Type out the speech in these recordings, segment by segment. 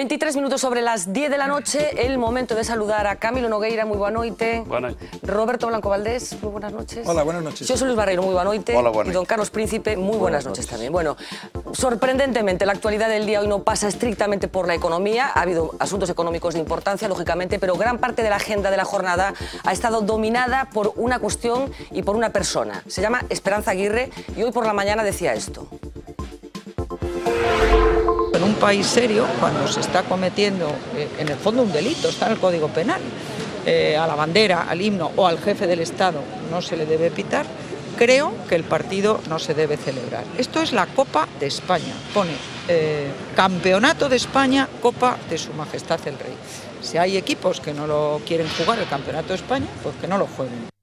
23 minutos sobre las 10 de la noche, el momento de saludar a Camilo Nogueira, muy buena noite. Buenas. Roberto Blanco Valdés, muy buenas noches. Hola, buenas noches. Yo soy Luis Barreiro, muy buena noite. Hola, buenas. Y don Carlos Príncipe, muy buenas noches también. Bueno, sorprendentemente, la actualidad del día hoy no pasa estrictamente por la economía. Ha habido asuntos económicos de importancia, lógicamente, pero gran parte de la agenda de la jornada ha estado dominada por una cuestión y por una persona. Se llama Esperanza Aguirre y hoy por la mañana decía esto. En un país serio, cuando se está cometiendo, en el fondo, un delito, está en el Código Penal, a la bandera, al himno o al jefe del Estado no se le debe pitar, creo que el partido no se debe celebrar. Esto es la Copa de España, pone Campeonato de España, Copa de Su Majestad el Rey. Si hay equipos que no lo quieren jugar el Campeonato de España, pues que no lo jueguen.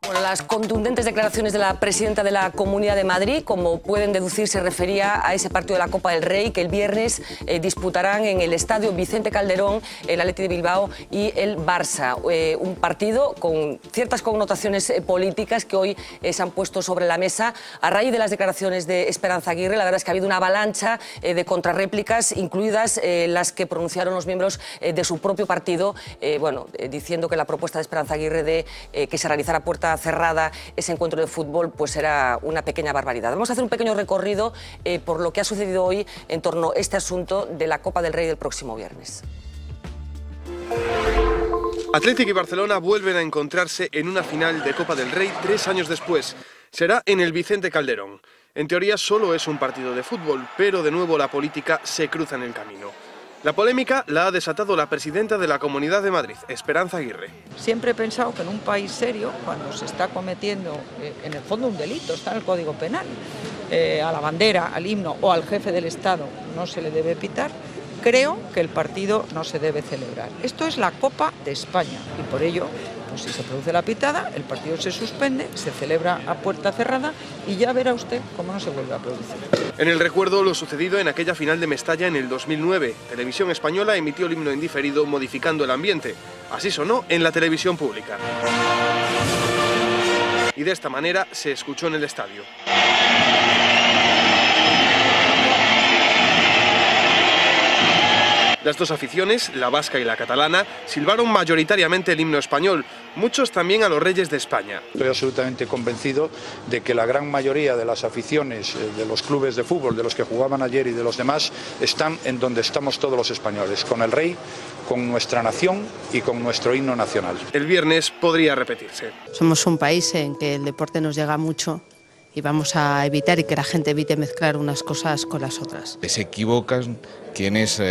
Bueno, las contundentes declaraciones de la presidenta de la Comunidad de Madrid, como pueden deducir, se refería a ese partido de la Copa del Rey que el viernes disputarán en el Estadio Vicente Calderón el Athletic de Bilbao y el Barça. Un partido con ciertas connotaciones políticas que hoy se han puesto sobre la mesa a raíz de las declaraciones de Esperanza Aguirre. La verdad es que ha habido una avalancha de contrarréplicas, incluidas las que pronunciaron los miembros de su propio partido, diciendo que la propuesta de Esperanza Aguirre de que se realizara puerta cerrada ese encuentro de fútbol pues era una pequeña barbaridad. Vamos a hacer un pequeño recorrido por lo que ha sucedido hoy en torno a este asunto de la Copa del Rey del próximo viernes. Athletic y Barcelona vuelven a encontrarse en una final de Copa del Rey 3 años después. Será en el Vicente Calderón. En teoría solo es un partido de fútbol, pero de nuevo la política se cruza en el camino. La polémica la ha desatado la presidenta de la Comunidad de Madrid, Esperanza Aguirre. Siempre he pensado que en un país serio, cuando se está cometiendo, en el fondo, un delito, está en el Código Penal, a la bandera, al himno o al jefe del Estado no se le debe pitar, creo que el partido no se debe celebrar. Esto es la Copa de España y por ello, pues si se produce la pitada, el partido se suspende, se celebra a puerta cerrada y ya verá usted cómo no se vuelve a producir. En el recuerdo lo sucedido en aquella final de Mestalla en el 2009. Televisión Española emitió el himno en diferido modificando el ambiente. Así sonó en la televisión pública. Y de esta manera se escuchó en el estadio. Las dos aficiones, la vasca y la catalana, silbaron mayoritariamente el himno español, muchos también a los Reyes de España. Estoy absolutamente convencido de que la gran mayoría de las aficiones de los clubes de fútbol, de los que jugaban ayer y de los demás, están en donde estamos todos los españoles, con el Rey, con nuestra nación y con nuestro himno nacional. El viernes podría repetirse. Somos un país en que el deporte nos llega mucho y vamos a evitar y que la gente evite mezclar unas cosas con las otras. Se equivocan quienes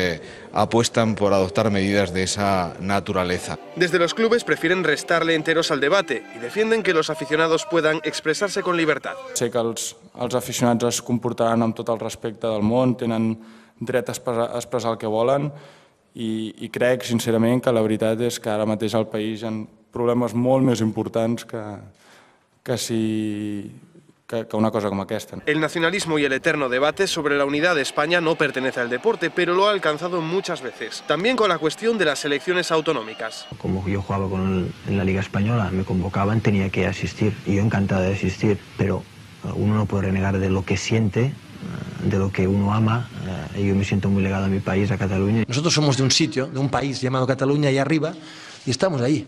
apuestan por adoptar medidas de esa naturaleza. Desde los clubes prefieren restarle enteros al debate y defienden que los aficionados puedan expresarse con libertad. Sé que els aficionats es comportaran amb tot el respecte del món, tenen dret a expressar el que volen i crec, sincerament, que la veritat és que ara mateix al país hi ha problemes molt més importants que una cosa como aquesta. El nacionalismo y el eterno debate sobre la unidad de España no pertenece al deporte, pero lo ha alcanzado muchas veces. También con la cuestión de las selecciones autonómicas. Como yo jugaba en la Liga Española, me convocaban, tenía que asistir. Y yo encantado de asistir, pero uno no puede renegar de lo que siente, de lo que uno ama. Yo me siento muy ligado a mi país, a Cataluña. Nosotros somos de un sitio, de un país llamado Cataluña, ahí arriba, y estamos ahí.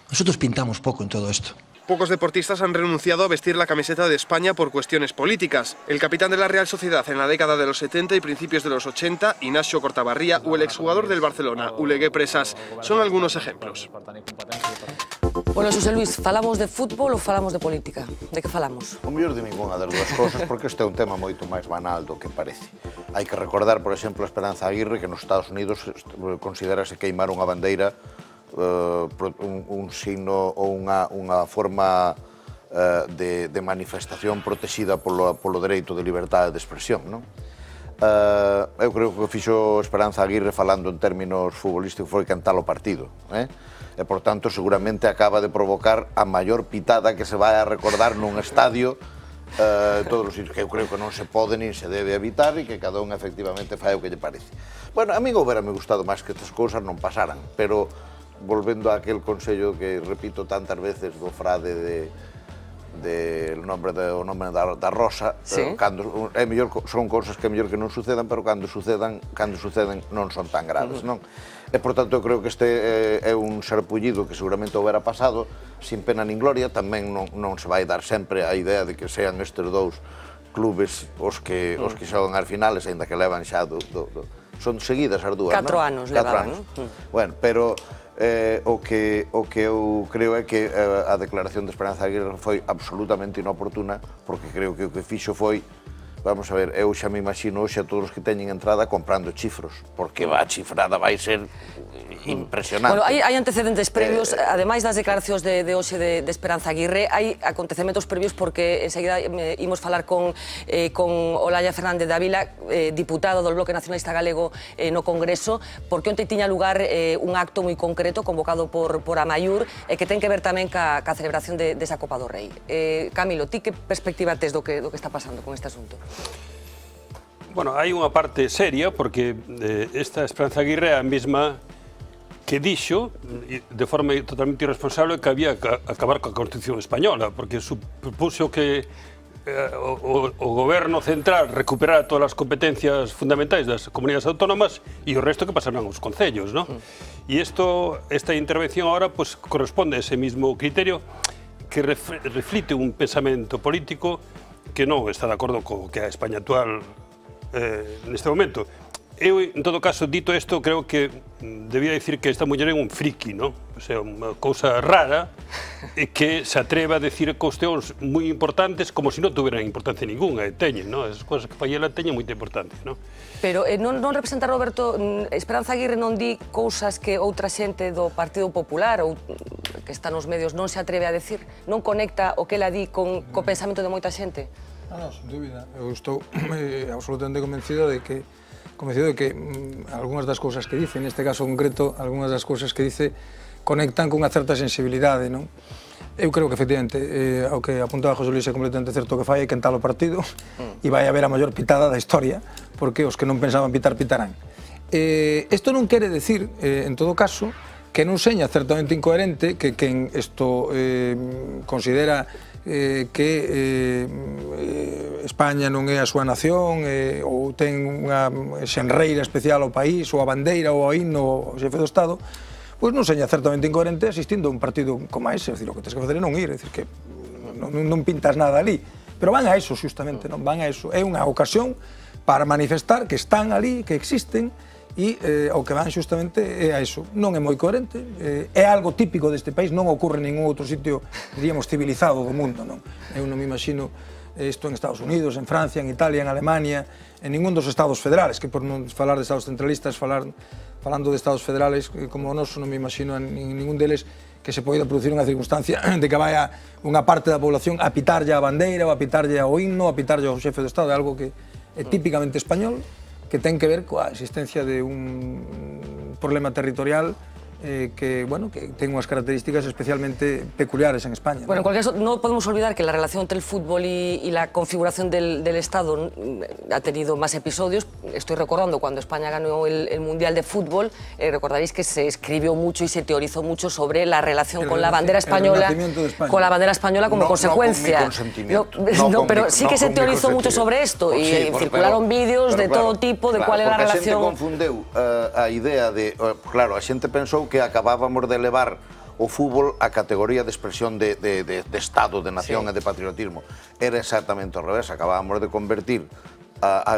Nosotros pintamos poco en todo esto. Pocos deportistas han renunciado a vestir la camiseta de España por cuestiones políticas. El capitán de la Real Sociedad en la década de los 70 y principios de los 80, Ignacio Cortabarría, o el exjugador del Barcelona, Oleguer Presas, son algunos ejemplos. Bueno, José Luis, ¿falamos de fútbol ou falamos de política? De que falamos? O mellor de ninguna das dúas cousas, porque este é un tema moito máis banal do que parece. Hai que recordar, por exemplo, a Esperanza Aguirre, que nos Estados Unidos considerase queimar unha bandeira un signo ou unha forma de manifestación protexida polo dereito de liberdade de expresión, non? Eu creo que o fixo Esperanza Aguirre falando en términos futbolísticos foi cantar o partido, e, por tanto, seguramente acaba de provocar a maior pitada que se vai a recordar nun estadio todos os sitios, que eu creo que non se pode nin se debe evitar e que cada un efectivamente fai o que lle parece. Bueno, a mí hubiérame gustado máis que estas cousas non pasaran, pero volvendo a aquel consello que repito tantas veces do frade o nome da rosa, é mellor, son cousas que é mellor que non sucedan, pero cando suceden non son tan graves, non? E, por tanto, eu creo que este é un sarpullido que seguramente houbera pasado sin pena nin gloria. Tamén non se vai dar sempre a idea de que sean estes dous clubes os que xogan as finales, aínda que levan xa son seguidas as dúas, non? 4 anos levaban, non? Bueno, pero o que eu creo é que a declaración de Esperanza Aguirre foi absolutamente inoportuna, porque creo que o que fixo foi, vamos a ver, eu xa me imagino hoxe a todos os que teñen entrada comprando chifros, porque a chifrada vai ser impresionante. Bueno, hai antecedentes previos, ademais das declaracións de hoxe de Esperanza Aguirre, hai acontecementos previos porque enseguida imos falar con Olaya Fernández de Ávila, diputado do Bloque Nacionalista Galego no Congreso, porque onte tiña lugar un acto moi concreto convocado por Amaiur e que ten que ver tamén ca celebración desa Copa do Rei. Camilo, ti que perspectiva tes do que está pasando con este asunto? Bueno, hai unha parte seria, porque esta Esperanza Aguirre é a mesma que dixo, de forma totalmente irresponsable, que había que acabar coa Constitución española, porque supuxo que o goberno central recuperara todas as competencias fundamentais das comunidades autónomas e o resto que pasaran aos concellos, non? E esta intervención agora corresponde a ese mismo criterio que reflite un pensamento político que non está de acordo co que a España actual neste momento. Eu, en todo caso, dito isto, creo que debía dicir que esta muller é un friki, non? O sea, unha cousa rara e que se atreve a decir cuestións moi importantes como se non tuveran importancia ninguna, e teñen, non? As cousas que fai ela teñen moita importancia, non? Pero non representa, Roberto, Esperanza Aguirre non di cousas que outra xente do Partido Popular ou que está nos medios non se atreve a decir? Non conecta o que ela di co pensamento de moita xente? Non, sen dúbida. Eu estou absolutamente convencido de que algunhas das cousas que dice, neste caso concreto, algunhas das cousas que dice conectan cunha certa sensibilidade, non? Eu creo que, efectivamente, ao que apuntaba José Luis é completamente certo que fai é quentar o partido e vai haber a maior pitada da historia, porque os que non pensaban pitar, pitarán. Isto non quere decir, en todo caso, que non seña certamente incoherente que quen isto considera que España non é a súa nación ou ten unha xenreira especial ao país ou a bandeira ou ao himno ao xefe do Estado, pois non seña certamente incoherente asistindo a un partido como ese. É dicir, o que tens que facer é non ir, é dicir, que non pintas nada ali, pero van a eso, justamente, non van a eso. É unha ocasión para manifestar que están ali, que existen, e o que van justamente é a iso. Non é moi coherente, é algo típico deste país, non ocorre en ningún outro sitio, diríamos, civilizado do mundo, non? Eu non me imagino isto en Estados Unidos, en Francia, en Italia, en Alemania, en ningún dos estados federales, que por non falar de estados centralistas, falando de estados federales como o noso, non me imagino en ningún deles que se poida producir unha circunstancia de que vaya unha parte da población a pitarlle a bandeira, ou a pitarlle ao himno, a pitarlle ao xefe do Estado, é algo que é típicamente español, que ten que ver coa existencia de un problema territorial que ten unhas características especialmente peculiares en España. Bueno, en cualquier caso, no podemos olvidar que la relación entre el fútbol y la configuración del Estado ha tenido más episodios. Estoy recordando cuando España ganó el Mundial de Fútbol, recordaréis que se escribió mucho y se teorizó mucho sobre la relación con la bandera española, como consecuencia. No, pero sí que se teorizó mucho sobre esto y circularon vídeos de todo tipo de cuál era la relación. A xente confundeu a idea de, claro, a xente pensou que acabábamos de elevar o fútbol a categoría de expresión de Estado, de nación e de patriotismo. Era exactamente ao revés, acabábamos de convertir,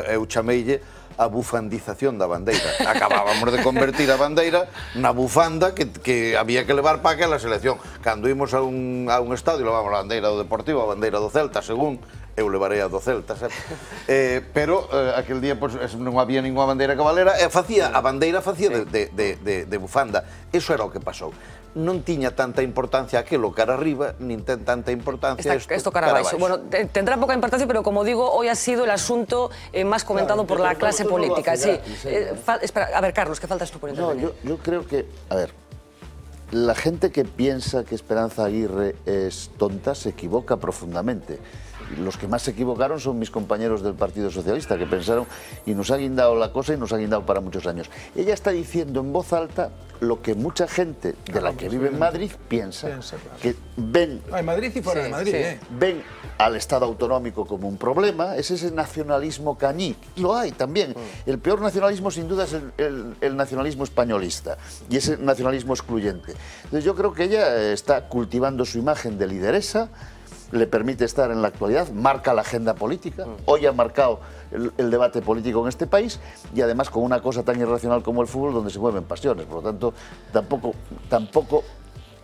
eu chameille, a bufandización da bandeira. Acabábamos de convertir a bandeira na bufanda que había que levar para aquela selección. Cando ímos a un estadio, levamos a bandeira do Deportivo, a bandeira do Celta, según eu levarei a do Celta, pero aquel día non había ninguna bandeira que valera, e a bandeira facía de bufanda. Eso era o que pasou. Non tiña tanta importancia aquelo cara arriba, nin ten tanta importancia esto cara abaixo. Bueno, tendrá poca importancia, pero como digo, hoy ha sido el asunto más comentado por la clase política. Sí. Espera, a ver, Carlos, ¿qué faltas tú por intervenir? No, yo creo que, a ver, la gente que piensa que Esperanza Aguirre es tonta se equivoca profundamente. Los que más se equivocaron son mis compañeros del Partido Socialista, que pensaron, y nos ha guindado la cosa y nos ha guindado para muchos años. Ella está diciendo en voz alta lo que mucha gente de la que vive en Madrid piensa, claro. Que ven... En Madrid y fuera de Madrid, ven al Estado autonómico como un problema, es ese nacionalismo cañí. Lo hay también. El peor nacionalismo, sin duda, es el nacionalismo españolista y ese nacionalismo excluyente. Entonces yo creo que ella está cultivando su imagen de lideresa, le permite estar en la actualidad, marca la agenda política, hoy ha marcado el debate político en este país y además con una cosa tan irracional como el fútbol donde se mueven pasiones. Por lo tanto, tampoco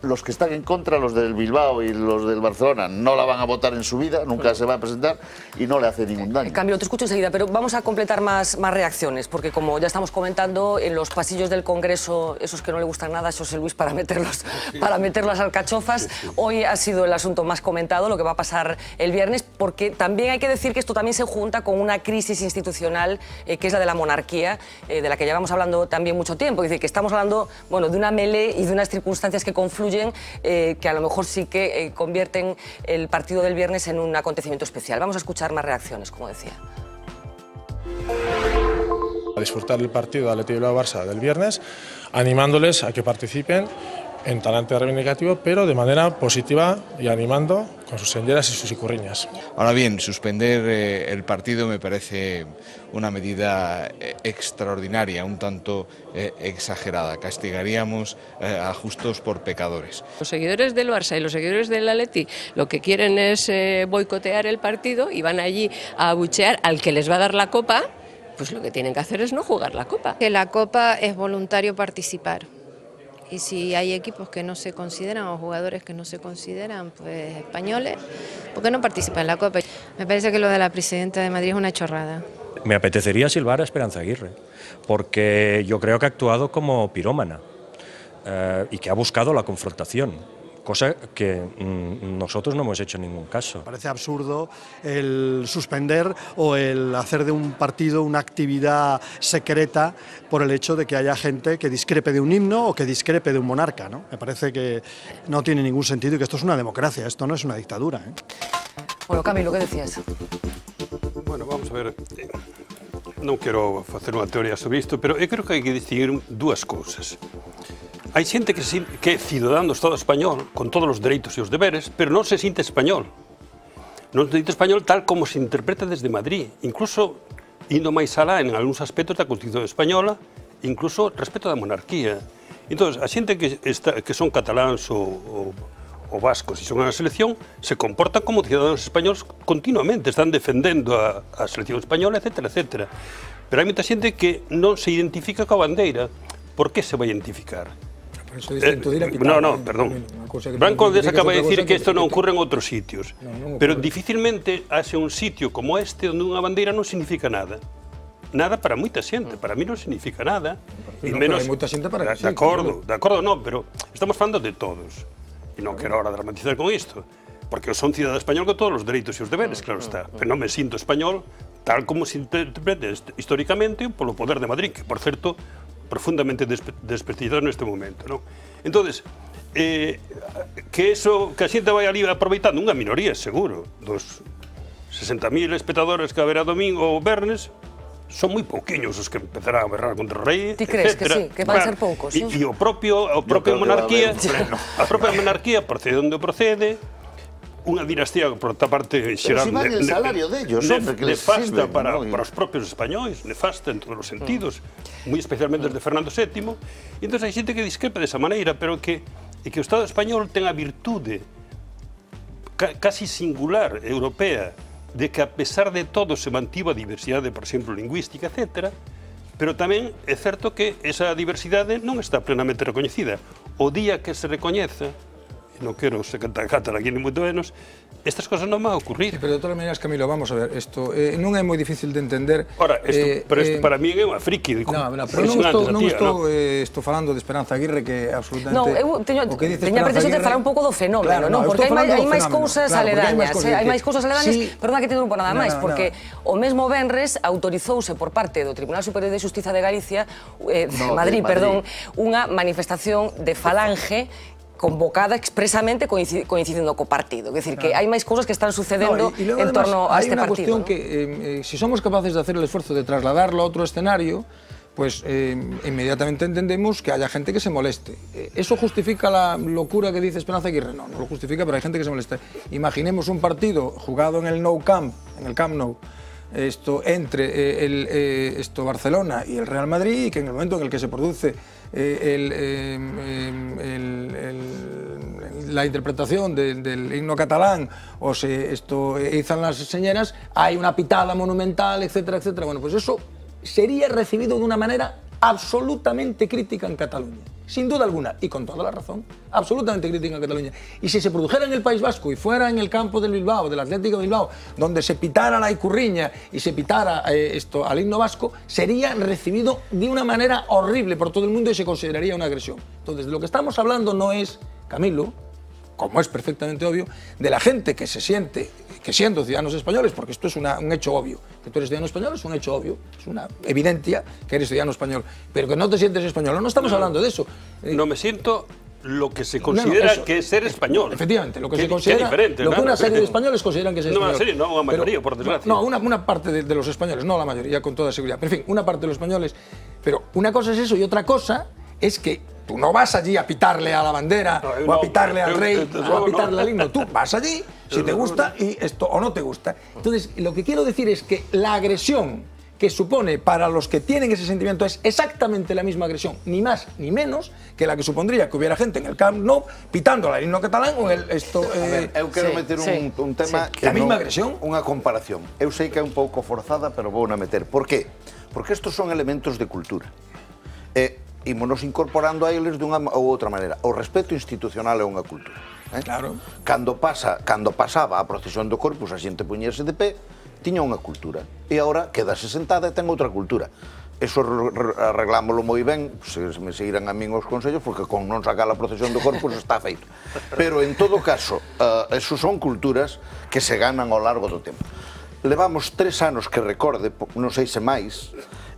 los que están en contra, los del Bilbao y los del Barcelona, no la van a votar en su vida, nunca se va a presentar y no le hace ningún daño. Camilo, te escucho enseguida, pero vamos a completar más reacciones, porque como ya estamos comentando, en los pasillos del Congreso, esos que no le gustan nada, José Luis, para meter las alcachofas, hoy ha sido el asunto más comentado, lo que va a pasar el viernes, porque también hay que decir que esto también se junta con una crisis institucional, que es la de la monarquía, de la que llevamos hablando también mucho tiempo, es decir, que estamos hablando, bueno, de una melee y de unas circunstancias que confluyen, que a lo mejor sí que convierten el partido del viernes en un acontecimiento especial. Vamos a escuchar más reacciones, como decía. A disfrutar el partido de Athletic Bilbao-Barça del viernes, animándoles a que participen en talante reivindicativo, pero de manera positiva y animando con sus senderas y sus icurriñas. Ahora bien, suspender el partido me parece una medida extraordinaria, un tanto exagerada. Castigaríamos a justos por pecadores. Los seguidores del Barça y los seguidores del Athletic lo que quieren es boicotear el partido y van allí a abuchear al que les va a dar la copa, pues lo que tienen que hacer es no jugar la copa. Que la copa es voluntario participar. Y si hay equipos que no se consideran o jugadores que no se consideran pues españoles, ¿por qué no participan en la Copa? Me parece que lo de la presidenta de Madrid es una chorrada. Me apetecería silbar a Esperanza Aguirre, porque yo creo que ha actuado como pirómana y que ha buscado la confrontación. Cosa que nosotros no hemos hecho en ningún caso. Me parece absurdo el suspender o el hacer de un partido una actividad secreta por el hecho de que haya gente que discrepe de un himno o que discrepe de un monarca, ¿no? Me parece que no tiene ningún sentido y que esto es una democracia, esto no es una dictadura, ¿eh? Bueno, Camilo, ¿qué decías? Bueno, vamos a ver. Non quero facer unha teoría sobre isto, pero eu creo que hai que distinguir dúas cousas. Hai xente que é cidadán do Estado español, con todos os dereitos e os deberes, pero non se sinte español. Non se sinte español tal como se interpreta desde Madrid, incluso indo máis alá en algúns aspectos da Constitución española, incluso respecto da monarquía. Entón, a xente que son cataláns ou vascos e son a selección, se comportan como cidadanos españoles continuamente, están defendendo a selección española, etcétera, etcétera. Pero hai moita xente que non se identifica coa bandeira. Por que se vai identificar? Perdón. Branco acaba de decir que isto non ocurre en outros sitios, pero dificilmente haxe un sitio como este onde unha bandeira non significa nada. Nada para moita xente, para mí non significa nada. E menos hai moita xente para que de acordo, non, pero estamos falando de todos. E non quero ahora dramatizar con isto, porque eu son cidadán español con todos os dereitos e os deberes, claro está, pero non me sinto español tal como se interpreta históricamente polo poder de Madrid, que, por certo, profundamente desprestigiado neste momento, non? Entonces, que a xente vai ali aproveitando unha minoría, seguro, dos 60.000 espectadores que haberá domingo ou vernes, son moi pouquiños os que empezarán a berrar contra o rei, Ti crees que sí, que van a ser poucos? E a propia monarquía procede onde procede, unha dinastía, por outra parte, xeral, nefasta para os propios españois, nefasta en todos os sentidos, moi especialmente desde Fernando VII, e entón hai xente que discrepa desa maneira, pero que o Estado español ten a virtude casi singular, europea, de que a pesar de todo se mantiva a diversidade, por exemplo, lingüística, etc., pero tamén é certo que esa diversidade non está plenamente recoñecida. O día que se recoñeza, non quero catar aquí ni moito menos, estas cosas non van a ocurrir. Pero de todas maneras, Camilo, vamos a ver, isto non é moi difícil de entender. Ora, pero isto para mí é unha friki. Pero non estou falando de Esperanza Aguirre, que é absolutamente... Non, eu teño a pretensión de falar un pouco do fenómeno, non? Porque hai máis cousas aledañas, hai máis cousas aledañas, perdona que te interrompo nada máis, porque o mesmo venres autorizouse por parte do Tribunal Superior de Xustiza de Galicia, Madrid, perdón, unha manifestación de Falange convocada expresamente coincidindo co partido. É dicir, que hai máis cousas que están sucedendo en torno a este partido. Hai unha cuestión que, si somos capaces de hacer el esfuerzo de trasladarlo a outro escenario, pues inmediatamente entendemos que haya gente que se moleste. ¿Eso justifica la locura que dice Esperanza Aguirre? No, no lo justifica, pero hay gente que se molesta. Imaginemos un partido jugado en el Nou Camp, en el Camp Nou, entre Barcelona y el Real Madrid, y que en el momento en el que se produce la interpretación del himno catalán o se izan las señeras, hay una pitada monumental, etcétera, etcétera. Bueno, pues eso sería recibido de una manera absolutamente crítica en Cataluña, sin duda alguna, y con toda la razón, absolutamente crítica en Cataluña. Y si se produjera en el País Vasco y fuera en el campo del Bilbao, del Atlético de Bilbao, donde se pitara la Icurriña y se pitara al himno vasco, sería recibido de una manera horrible por todo el mundo y se consideraría una agresión. Entonces, de lo que estamos hablando no es, Camilo, como es perfectamente obvio, de la gente que se siente que siendo ciudadanos españoles, porque esto es un hecho obvio, que tú eres ciudadano español es un hecho obvio, es una evidencia que eres ciudadano español, pero que no te sientes español, no estamos hablando de eso. No me siento lo que se considera que es ser español. Efectivamente, lo que se considera, lo que una serie de españoles consideran que es español. No una serie, no, una mayoría, por desgracia. No, una parte de los españoles, no la mayoría, con toda seguridad. Pero en fin, una parte de los españoles. Pero una cosa es eso y otra cosa es que tú no vas allí a pitarle a la bandera o a pitarle al rey o a pitarle al himno. Tú vas allí, si te gusta y esto o no te gusta. Entonces, lo que quiero decir es que la agresión que supone para los que tienen ese sentimiento es exactamente la misma agresión, ni más ni menos que la que supondría que hubiera gente en el Camp Nou pitando al himno catalán o el esto... eu quero meter un tema que la misma agresión. Unha comparación. Eu sei que é un pouco forzada, pero vou na meter. Por qué? Porque estos son elementos de cultura. Ímonos incorporando a eles dunha ou outra maneira. O respeto institucional é unha cultura. Claro. Cando pasaba a procesión do Corpus, a xente puñerse de pé, tiña unha cultura. E agora quedase sentada e ten outra cultura. Eso arreglámoslo moi ben, se me seguirán a min os consellos, porque con non sacar a procesión do Corpus está feito. Pero, en todo caso, eso son culturas que se ganan ao largo do tempo. Levamos 3 anos que recorde, non sei se máis,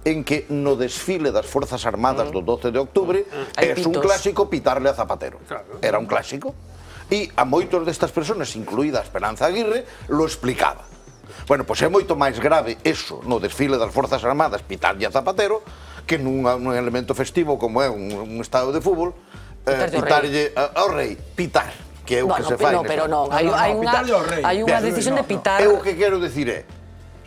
en que no desfile das Forzas Armadas do 12 de octubre é un clásico pitarle a Zapatero. Era un clásico. E a moitos destas persoas, incluída a Esperanza Aguirre, lo explicaba. Bueno, pois é moito máis grave eso no desfile das Forzas Armadas pitarlle a Zapatero que nun elemento festivo como é un estadio de fútbol pitarlle ao rei. Pitar, que é o que se fai. Pero non, hai unha decisión de pitar. Eu o que quero decir é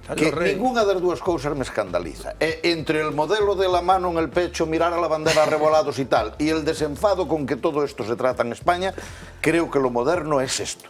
que ninguna das dúas cousas me escandaliza. Entre el modelo de la mano en el pecho, mirar a la bandera revolados y tal, y el desenfado con que todo esto se trata en España, creo que lo moderno es esto.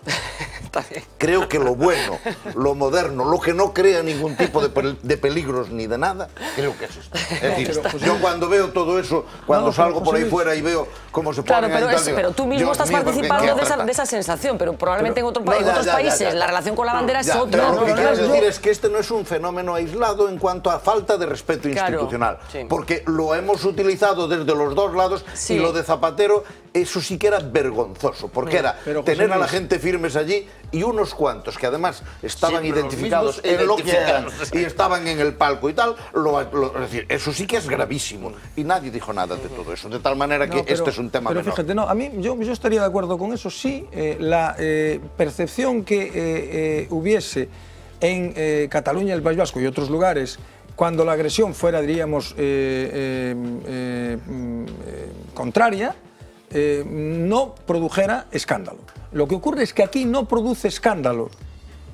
Creo que lo bueno, lo moderno, lo que no crea ningún tipo de peligros ni de nada, creo que es esto. Es decir, yo cuando veo todo eso, cuando salgo por ahí fuera y veo cómo se ponen ahí tal... Pero tú mismo estás participando de esa sensación, pero probablemente en otros países la relación con la bandera es otra. Lo que quiero decir es que este no es un fenómeno aislado en cuanto a falta de respeto institucional, porque lo hemos utilizado desde los dos lados y lo de Zapatero, eso sí que era vergonzoso, porque era tener a la gente firmes allí y unos cuantos que además estaban identificados en lo que eran y estaban en el palco y tal, es decir, eso sí que es gravísimo y nadie dijo nada de todo eso, de tal manera que este es un tema menor. Pero fíjate, no, a mí yo estaría de acuerdo con eso, sí, la percepción que hubiese en Cataluña, el País Vasco y otros lugares, cuando la agresión fuera, diríamos, contraria, no produjera escándalo. Lo que ocurre es que aquí no produce escándalo,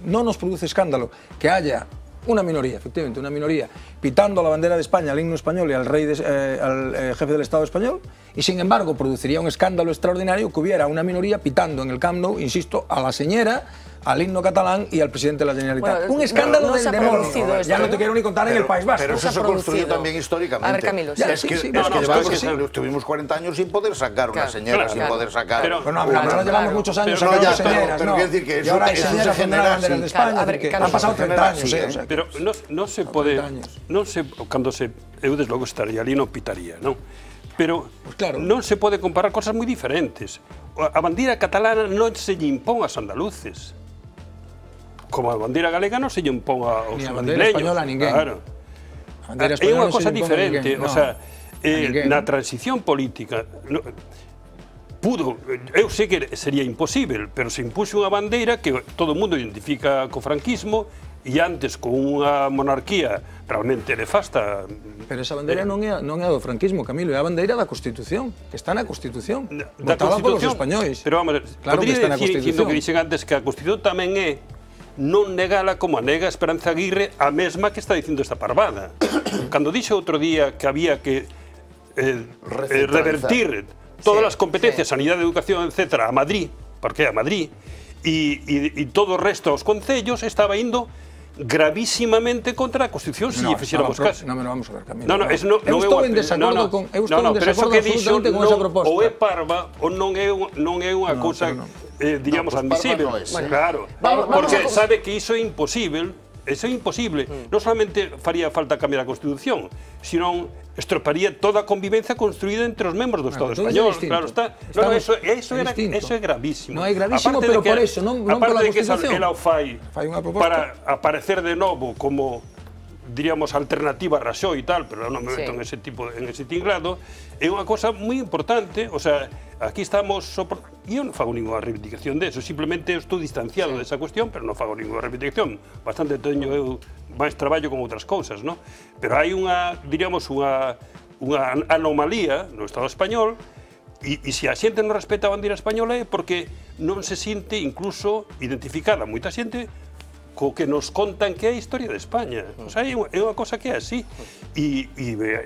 no nos produce escándalo que haya una minoría, efectivamente, una minoría, pitando a la bandera de España, al himno español y al rey, al jefe del Estado español, y sin embargo produciría un escándalo extraordinario que hubiera una minoría pitando en el Camp Nou, insisto, a la señera, al himno catalán y al presidente de la Generalitat. Bueno, un escándalo no del se ha demonio. producido esto, Ya no te quiero ni contar en el País Vasco. Pero eso se construyó también históricamente. A ver, Camilo, Es que estuvimos 40 años sin poder sacar una señora, sin poder sacar... Bueno, ahora llevamos muchos años sacando señeras, ¿no? Y ahora hay señeras con las banderas de España, porque han pasado 30 años. Pero non se pode... Cando eu desde logo estaría ali non pitaría, non? Pero non se pode comparar cosas moi diferentes. A bandeira catalana non se lle impón aos andaluces. Como a bandeira galega non se lle impón aos madrileños. Ni a bandeira española a ninguén. Claro. É unha cosa diferente. O sea, na transición política... Pudo, eu sei que sería imposible, pero se impuxo unha bandeira que todo o mundo identifica co franquismo e antes con unha monarquía realmente nefasta. Pero esa bandeira non é a do franquismo, Camilo, é a bandeira da Constitución, que está na Constitución, votada polos españois. Pero, vamos, podría dicir que dixen antes que a Constitución tamén é non negala como a nega Esperanza Aguirre a mesma que está dicindo esta parvada. Cando dixo outro día que había que revertir todas as competencias, sanidade, educación, etc., a Madrid, porque é a Madrid, e todo o resto aos concellos, estaba indo gravísimamente contra a Constitución se lle fixéramos caso. Non, vamos a ver, Camilo. Eu estou en desacordo absolutamente con esa proposta. Ou é parva ou non é unha cousa, diríamos, admisible. Claro, porque sabe que iso é imposible. Eso é imposible. Non solamente faría falta cambiar a Constitución, sino estroparía toda a convivencia construída entre os membros do Estado español. Claro está. Eso é gravísimo. Non é gravísimo, pero por eso, non pola Constitución. Aparte de que ela o fai para aparecer de novo como, diríamos, alternativa a Raxó e tal, pero non me meto en ese tinglado, é unha cosa moi importante. O sea, aquí estamos... Eu non fago ninguna reivindicación de eso, simplemente estou distanciado desa cuestión, pero non fago ninguna reivindicación. Bastante teño eu máis traballo con outras cousas, non? Pero hai unha, diríamos, unha anomalía no Estado español, e se a xente non respeta a bandeira española é porque non se sinte incluso identificada moita xente co que nos contan que é a historia de España. O sea, é unha cosa que é así. E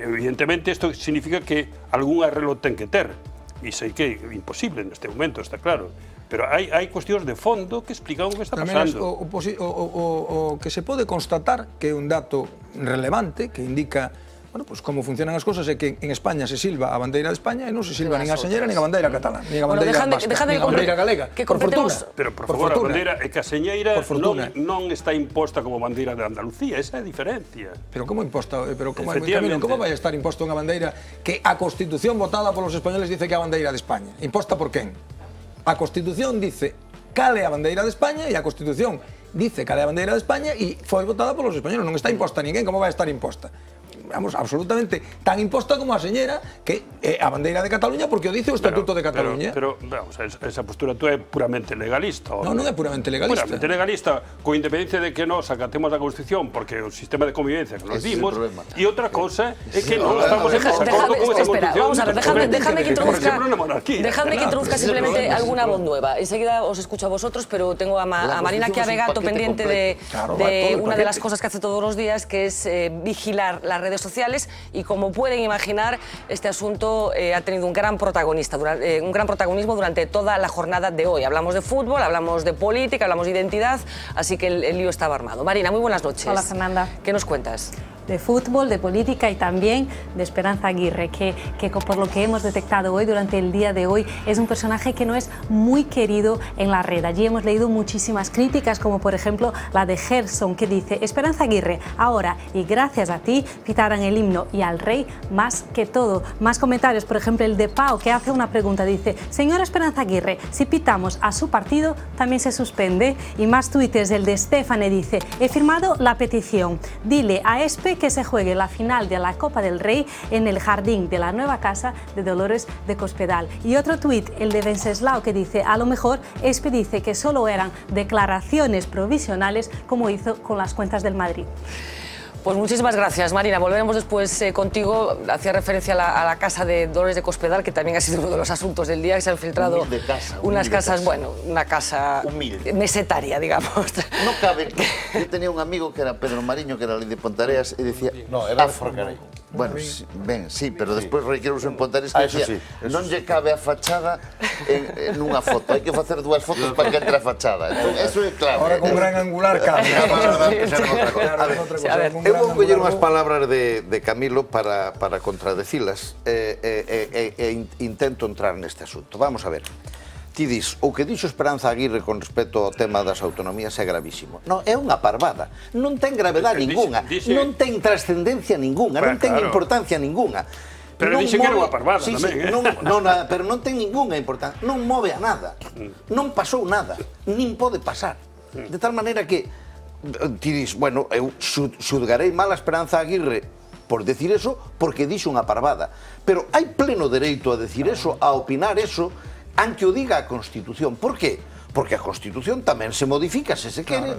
evidentemente, isto significa que algún arrelo ten que ter. E sei que é imposible neste momento, está claro. Pero hai cuestións de fondo que explican o que está pasando. O que se pode constatar, que é un dato relevante, que indica como funcionan as cosas, é que en España se silva a bandeira de España e non se silva nin a señera, nin a bandeira catalana, nin a bandeira vasca, nin a bandeira galega, por fortuna. Pero, por favor, a bandeira é que a señeira non está imposta como bandeira de Andalucía, esa é a diferencia. Pero como imposta? Camilo, como vai estar imposta unha bandeira que a Constitución votada polos españoles dice que é a bandeira de España? Imposta por quen? A Constitución dice cal é a bandeira de España e a Constitución dice cal é a bandeira de España e foi votada polos españoles, non está imposta a ninguén, como vai estar imposta? Vamos, absolutamente tan imposta como a señera que é a bandeira de Cataluña porque o dice o Estatuto de Cataluña. Pero vamos, esa postura tú é puramente legalista. Non é puramente legalista. Puramente legalista, con independencia de que nos acatemos a Constitución porque o sistema de convivencia que nos dimos, e outra cosa é que non estamos en desacordo con esa Constitución. Vamos a ver, dejadme que introduzca simplemente alguna voz nueva. Enseguida os escucho a vosotros, pero tengo a Marina Chiavegato pendiente de una de las cosas que hace todos los días, que es vigilar las redes sociales, y como pueden imaginar, este asunto ha tenido un gran protagonismo durante toda la jornada de hoy. Hablamos de fútbol, hablamos de política, hablamos de identidad, así que el lío estaba armado. Marina, muy buenas noches. Hola, Fernanda. ¿Qué nos cuentas? De fútbol, de política y también de Esperanza Aguirre, que por lo que hemos detectado hoy, durante el día de hoy, es un personaje que no es muy querido en la red. Allí hemos leído muchísimas críticas, como por ejemplo la de Gerson, que dice: Esperanza Aguirre, ahora y gracias a ti, pitarán el himno y al rey más que todo. Más comentarios, por ejemplo el de Pau, que hace una pregunta, dice: señora Esperanza Aguirre, si pitamos a su partido, también se suspende. Y más tuites, el de Stefane dice: he firmado la petición, dile a Espe que se juegue la final de la Copa del Rey en el jardín de la nueva casa de Dolores de Cospedal. Y otro tuit, el de Venceslao, que dice: a lo mejor Espe dice que solo eran declaraciones provisionales, como hizo con las cuentas del Madrid. Pues muchísimas gracias, Marina. Volveremos después contigo. Hacía referencia a la casa de Dolores de Cospedal, que también ha sido uno de los asuntos del día, que se han filtrado unas casas, bueno, una casa mesetaria, digamos. No cabe. Yo tenía un amigo que era Pedro Mariño, que era de Pontareas, y decía... No, era de Forcarei. Bueno, ben, sí, pero despois Reiqueros en Ponteres que decía, non lle cabe a fachada en unha foto, hai que facer dúas fotos para que entre a fachada. Eso é claro. Ahora con gran angular cabe. Eu vou coller unhas palabras de Camilo para contradecilas e intento entrar neste asunto. Vamos a ver. Ti dis, o que dixo Esperanza Aguirre con respecto ao tema das autonomías é gravísimo. Non, é unha parvada. Non ten gravedade ninguna, non ten trascendencia ninguna, non ten importancia ninguna. Pero dixe que era unha parvada tamén, pero non ten ninguna importancia, non move a nada, non pasou nada, nin pode pasar. De tal maneira que ti dis, bueno, eu xulgarei mal a Esperanza Aguirre por decir eso porque dixo unha parvada. Pero hai pleno dereito a decir eso, a opinar eso, aunque o diga a Constitución. Por qué? Porque a Constitución tamén se modifica, se quere,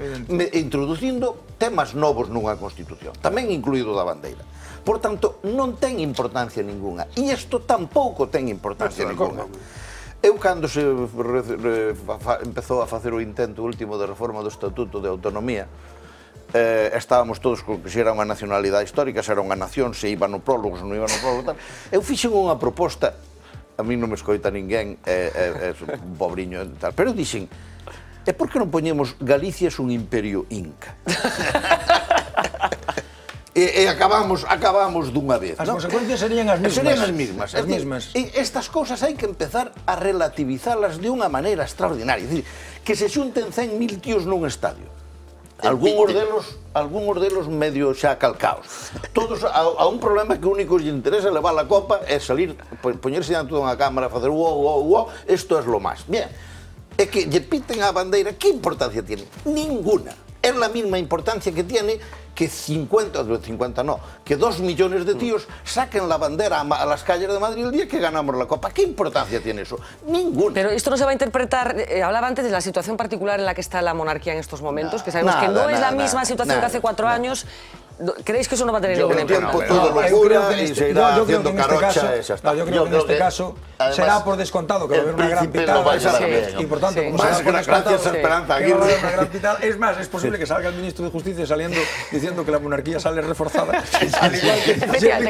introducindo temas novos nunha Constitución, tamén incluído da bandeira. Por tanto, non ten importancia ninguna. E isto tampouco ten importancia ninguna. Eu, cando se empezou a facer o intento último de reforma do Estatuto de Autonomía, estábamos todos con que se era unha nacionalidade histórica, se era unha nación, se iba no prólogo, se non iba no prólogo, tal. Eu fixen unha proposta. A mí non me escoita ninguén, é un pobriño e tal, pero dixen, e por que non poñemos Galicia é un imperio inca? E acabamos dunha vez. As consecuencias serían as mismas. Serían as mismas. E estas cosas hai que empezar a relativizalas de unha maneira extraordinaria. É dicir, que se xunten 100.000 tíos nun estadio. Algúns delos medio xa calcaos. Todos a un problema que o único que lle interesa levar a copa é salir, poñerse diante dunha cámara, facer uo, isto é lo más. Bien, é que lle piten a bandeira, que importancia tiene? Ninguna. É la misma importancia que tiene que 2 millones de tíos saquen la bandera a las calles de Madrid el día que ganamos la Copa. ¿Qué importancia tiene eso? Ninguna. Pero esto no se va a interpretar, hablaba antes de la situación particular en la que está la monarquía en estos momentos, que sabemos que no es la misma situación que hace 4 años. ¿Creéis que eso no va a tener ningún impacto? Todo locura y se irá haciendo carocha. Yo creo que en este caso será por descontado que va a haber una gran pitada. Y por tanto, como será por descontado, Esperanza que va a haber una gran pitada. Es más, es posible que salga el ministro de Justicia saliendo diciendo que la monarquía sale reforzada. Al igual que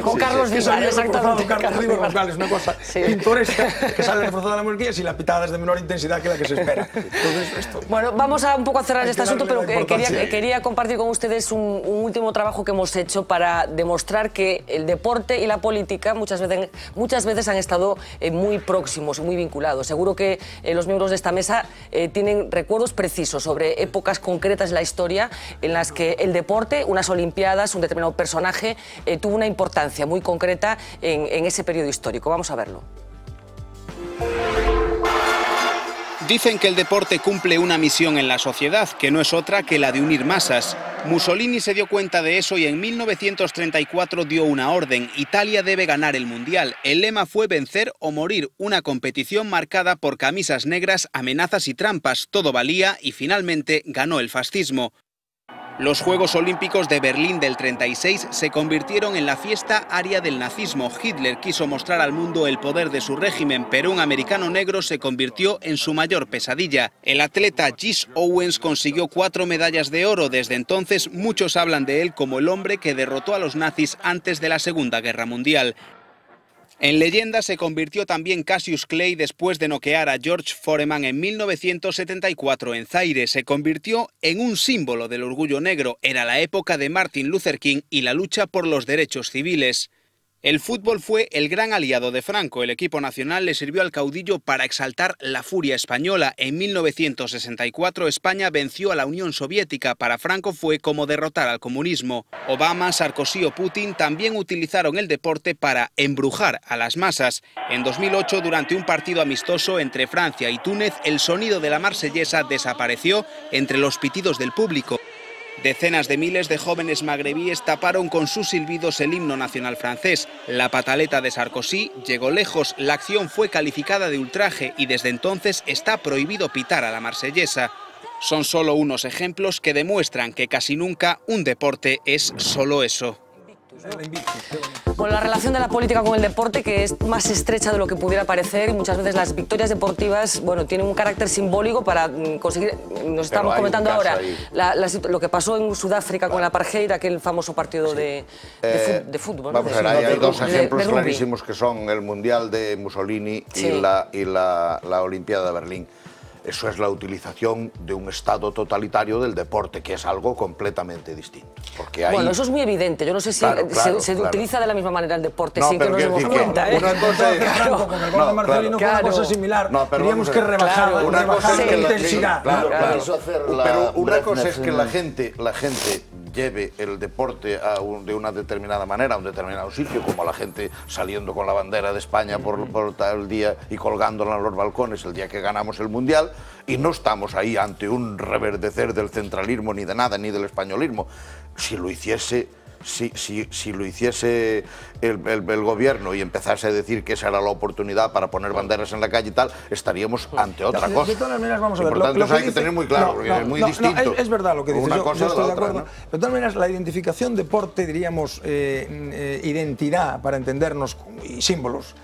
con Carlos Vivar, exactamente. Carlos Vivar, es una cosa pintoresca que sale reforzada la monarquía si la pitada es de menor intensidad que la que se espera. Entonces, esto... Bueno, vamos a un poco a cerrar este asunto, pero quería compartir con ustedes un último trabajo que hemos hecho para demostrar que el deporte y la política muchas veces han estado muy próximos, muy vinculados. Seguro que los miembros de esta mesa tienen recuerdos precisos sobre épocas concretas de la historia en las que el deporte, unas olimpiadas, un determinado personaje, tuvo una importancia muy concreta en ese periodo histórico. Vamos a verlo. Dicen que el deporte cumple una misión en la sociedad, que no es otra que la de unir masas. Mussolini se dio cuenta de eso y en 1934 dio una orden: Italia debe ganar el Mundial. El lema fue vencer o morir, una competición marcada por camisas negras, amenazas y trampas. Todo valía y finalmente ganó el fascismo. Los Juegos Olímpicos de Berlín del 36 se convirtieron en la fiesta aria del nazismo. Hitler quiso mostrar al mundo el poder de su régimen, pero un americano negro se convirtió en su mayor pesadilla. El atleta Jesse Owens consiguió 4 medallas de oro. Desde entonces muchos hablan de él como el hombre que derrotó a los nazis antes de la Segunda Guerra Mundial. En leyenda se convirtió también Cassius Clay después de noquear a George Foreman en 1974 en Zaire. Se convirtió en un símbolo del orgullo negro. Era la época de Martin Luther King y la lucha por los derechos civiles. El fútbol fue el gran aliado de Franco. El equipo nacional le sirvió al caudillo para exaltar la furia española. En 1964 España venció a la Unión Soviética. Para Franco fue como derrotar al comunismo. Obama, Sarkozy o Putin también utilizaron el deporte para embrujar a las masas. En 2008, durante un partido amistoso entre Francia y Túnez, el sonido de la Marsellesa desapareció entre los pitidos del público. Decenas de miles de jóvenes magrebíes taparon con sus silbidos el himno nacional francés. La pataleta de Sarkozy llegó lejos, la acción fue calificada de ultraje y desde entonces está prohibido pitar a la marsellesa. Son solo unos ejemplos que demuestran que casi nunca un deporte es solo eso. Bueno, la relación de la política con el deporte, que es más estrecha de lo que pudiera parecer, y muchas veces las victorias deportivas, bueno, tienen un carácter simbólico para conseguir, nos estamos comentando ahora, lo que pasó en Sudáfrica con el apartheid, aquel famoso partido de fútbol. Vamos a ver, hay dos ejemplos clarísimos que son el Mundial de Mussolini y la Olimpiada de Berlín. Eso es la utilización de un estado totalitario del deporte, que es algo completamente distinto. Porque ahí... Bueno, eso es muy evidente. Yo no sé si se utiliza de la misma manera el deporte, sin que nos demos cuenta. Una cosa es... Franco, con el gol de Marcelino fue una cosa similar. Diríamos que rebajaba la intensidad. Pero una cosa es que la gente lleve el deporte de una determinada manera, a un determinado sitio, como la gente saliendo con la bandera de España por tal día y colgándola en los balcones el día que ganamos el Mundial, y no estamos ahí ante un reverdecer del centralismo ni de nada, ni del españolismo. Si lo hiciese el gobierno y empezase a decir que esa era la oportunidad para poner banderas en la calle y tal, estaríamos ante otra cosa. De todas maneras, vamos a ver. Por tanto, eso hay que tener muy claro, porque es muy distinto. Es verdad lo que dices, yo estoy de acuerdo. Pero de todas maneras, la identificación deporte, diríamos, identidad, para entendernos, y símbolos,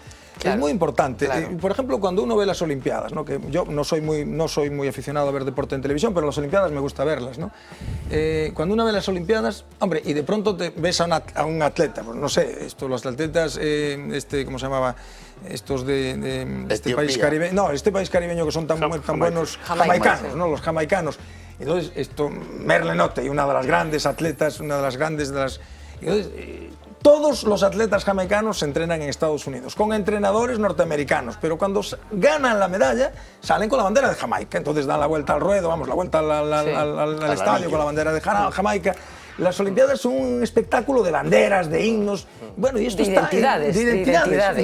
es muy importante. Por ejemplo, cuando uno ve las Olimpiadas, ¿no? Que yo no soy muy aficionado a ver deporte en televisión, pero las Olimpiadas me gusta verlas, ¿no? Cuando uno ve las Olimpiadas, hombre, y de pronto te ves a un atleta, pues no sé, los atletas, ¿cómo se llamaba? Estos de este país caribeño, no, este país caribeño que son tan buenos, jamaicanos, ¿no? Los jamaicanos. Entonces, Merle Notte, una de las grandes atletas, entonces, todos los atletas jamaicanos se entrenan en Estados Unidos, con entrenadores norteamericanos, pero cuando ganan la medalla, salen con la bandera de Jamaica. Entonces dan la vuelta al ruedo, la vuelta al estadio con la bandera de Jamaica. Las Olimpiadas son un espectáculo de banderas, de himnos, bueno, y esto de identidades,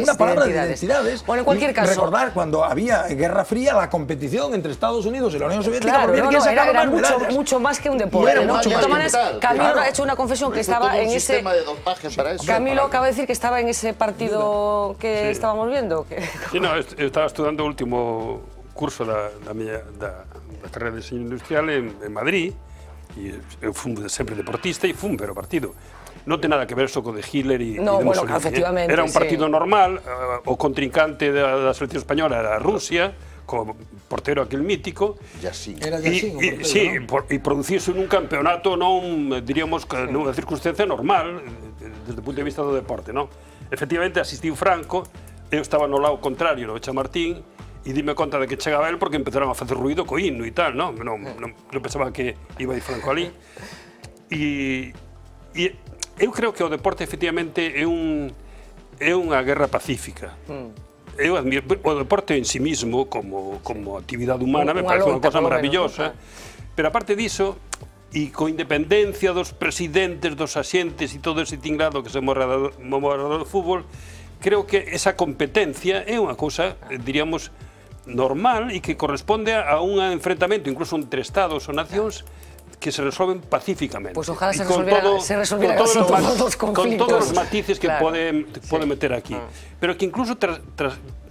una palabra de identidades. Bueno, en cualquier caso... Recordar cuando había Guerra Fría, la competición entre Estados Unidos y la Unión Soviética, era mucho más que un deporte, ¿no? De todas maneras, Camilo ha hecho una confesión que estaba en ese... sistema de dopaje para eso. Camilo acaba de decir que estaba en ese partido que estábamos viendo. Sí, no, estaba estudando o último curso da carreira de diseño industrial en Madrid, e eu fui sempre deportista e fui ver o partido. Non ten nada que ver só co de Hitler e de Mussolini. Era un partido normal, o contrincante da selección española era Rusia, co portero aquel mítico. Era Yassin, sí, e producirse nun campeonato non, diríamos, nunha circunstancia normal, desde o punto de vista do deporte, non? Efectivamente, asistiu Franco, eu estaba no lado contrario, no Chamartín, e dime conta de que chegaba el porque empezaron a facer ruido co himno e tal, non pensaba que iba a ir Franco ali. E eu creo que o deporte efectivamente é unha guerra pacífica. Eu admiro o deporte en sí mismo como actividade humana, me parece unha cosa maravillosa, pero aparte diso, e con independencia dos presidentes, dos axentes e todo ese tinglado que se morra do fútbol, creo que esa competencia é unha cousa, diríamos, normal e que corresponde a un enfrentamento incluso entre estados ou nacións que se resolven pacíficamente. Pues ojalá se resolviera casi todos los conflictos. Con todos os matices que pode meter aquí. Pero que incluso,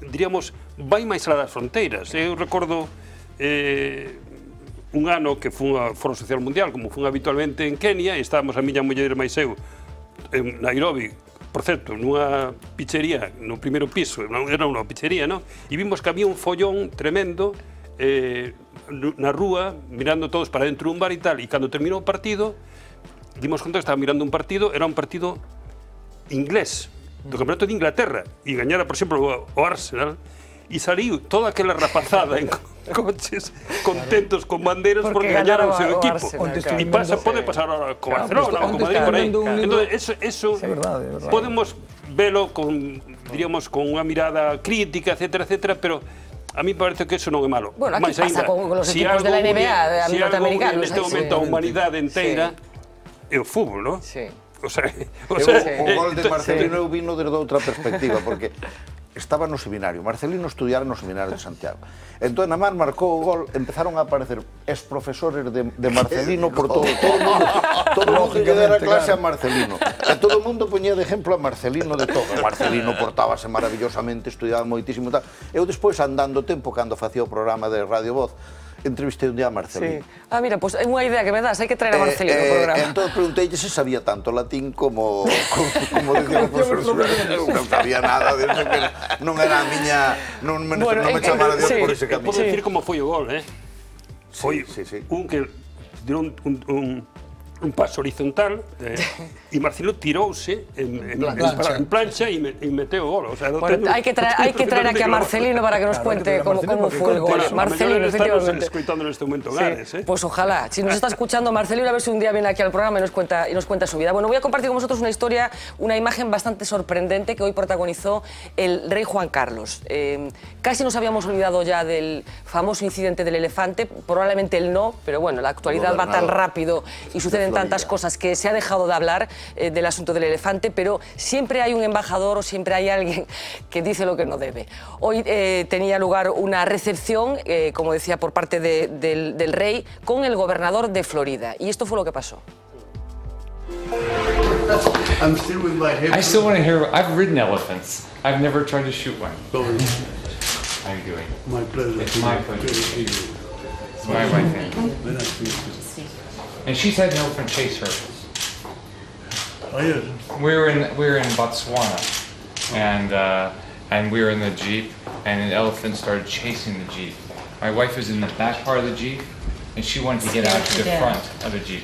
diríamos, vai máis alá das fronteiras. Eu recordo un ano que fun ao Foro Social Mundial, como fun habitualmente en Kenia, e estábamos a miña muller máis eu en Nairobi, por certo, nunha pizzería, no primeiro piso, era unha pizzería, non? E vimos que había un follón tremendo na rúa, mirando todos para dentro dun bar e tal, e cando terminou o partido, dimos conta que estaba mirando un partido, era un partido inglés, do Campeonato de Inglaterra, e gañara, por exemplo, o Arsenal, e saliu toda aquela rapazada en coches contentos con bandeiras porque gañaron o seu equipo. E pode pasar ahora co Barcelona ou co Madrid por aí. Entón, eso podemos velo con, diríamos, con unha mirada crítica, etcétera, etcétera, pero a mí parece que eso non é malo. Bueno, aquí pasa con los equipos de la NBA, de norteamericanos. Neste momento a humanidade inteira é o fútbol, non? Sí. O gol de Marcelino eu vino desde outra perspectiva, porque estaba no seminario, Marcelino estudiara no seminario de Santiago. Entón, a man marcou o gol, empezaron a aparecer ex-profesores de Marcelino por todo o mundo que dera clase a Marcelino. E todo o mundo poñía de exemplo a Marcelino de todo. Marcelino portábase maravillosamente, estudiaba moitísimo e tal. Eu despois, andando tempo, cando facía o programa de Radio Voz, entrevistei un día a Marcelino. Ah, mira, pues é unha idea que me das, hai que traer a Marcelino ao programa. Entón pregunteille se sabía tanto latín como dicía o profesor Suárez. Non sabía nada de eso, que non era a miña... Non me chamara Dios por ese camino. Podo decir como foi o gol, Foi un que tirou un paso horizontal e Marcelo tirouse en plancha e meteu o gol. Hai que traer aquí a Marcelino para que nos cuente cómo fue el gol. Marcelino, efectivamente. Escoitando neste momento Gares. Pues ojalá. Si nos está escuchando Marcelino, a ver si un día viene aquí al programa y nos cuenta su vida. Bueno, voy a compartir con vosotros una historia, una imagen bastante sorprendente que hoy protagonizó el rey Juan Carlos. Casi nos habíamos olvidado ya del famoso incidente del elefante, probablemente él no, pero bueno, la actualidad va tan rápido y suceden tantas cosas que se ha dejado de hablar del asunto del elefante, pero siempre hay un embajador o siempre hay alguien que dice lo que no debe. Hoy tenía lugar una recepción, como decía, por parte del rey con el gobernador de Florida, y esto fue lo que pasó. I still want to hear. I've ridden elephants. I've never tried to shoot one. How are you doing? My pleasure. It's my pleasure. It's my wife. And she's had an elephant chase her. Oh yeah. We were in Botswana, and we were in the jeep, and an elephant started chasing the jeep. My wife was in the back part of the jeep, and she wanted to get out to the front of the jeep.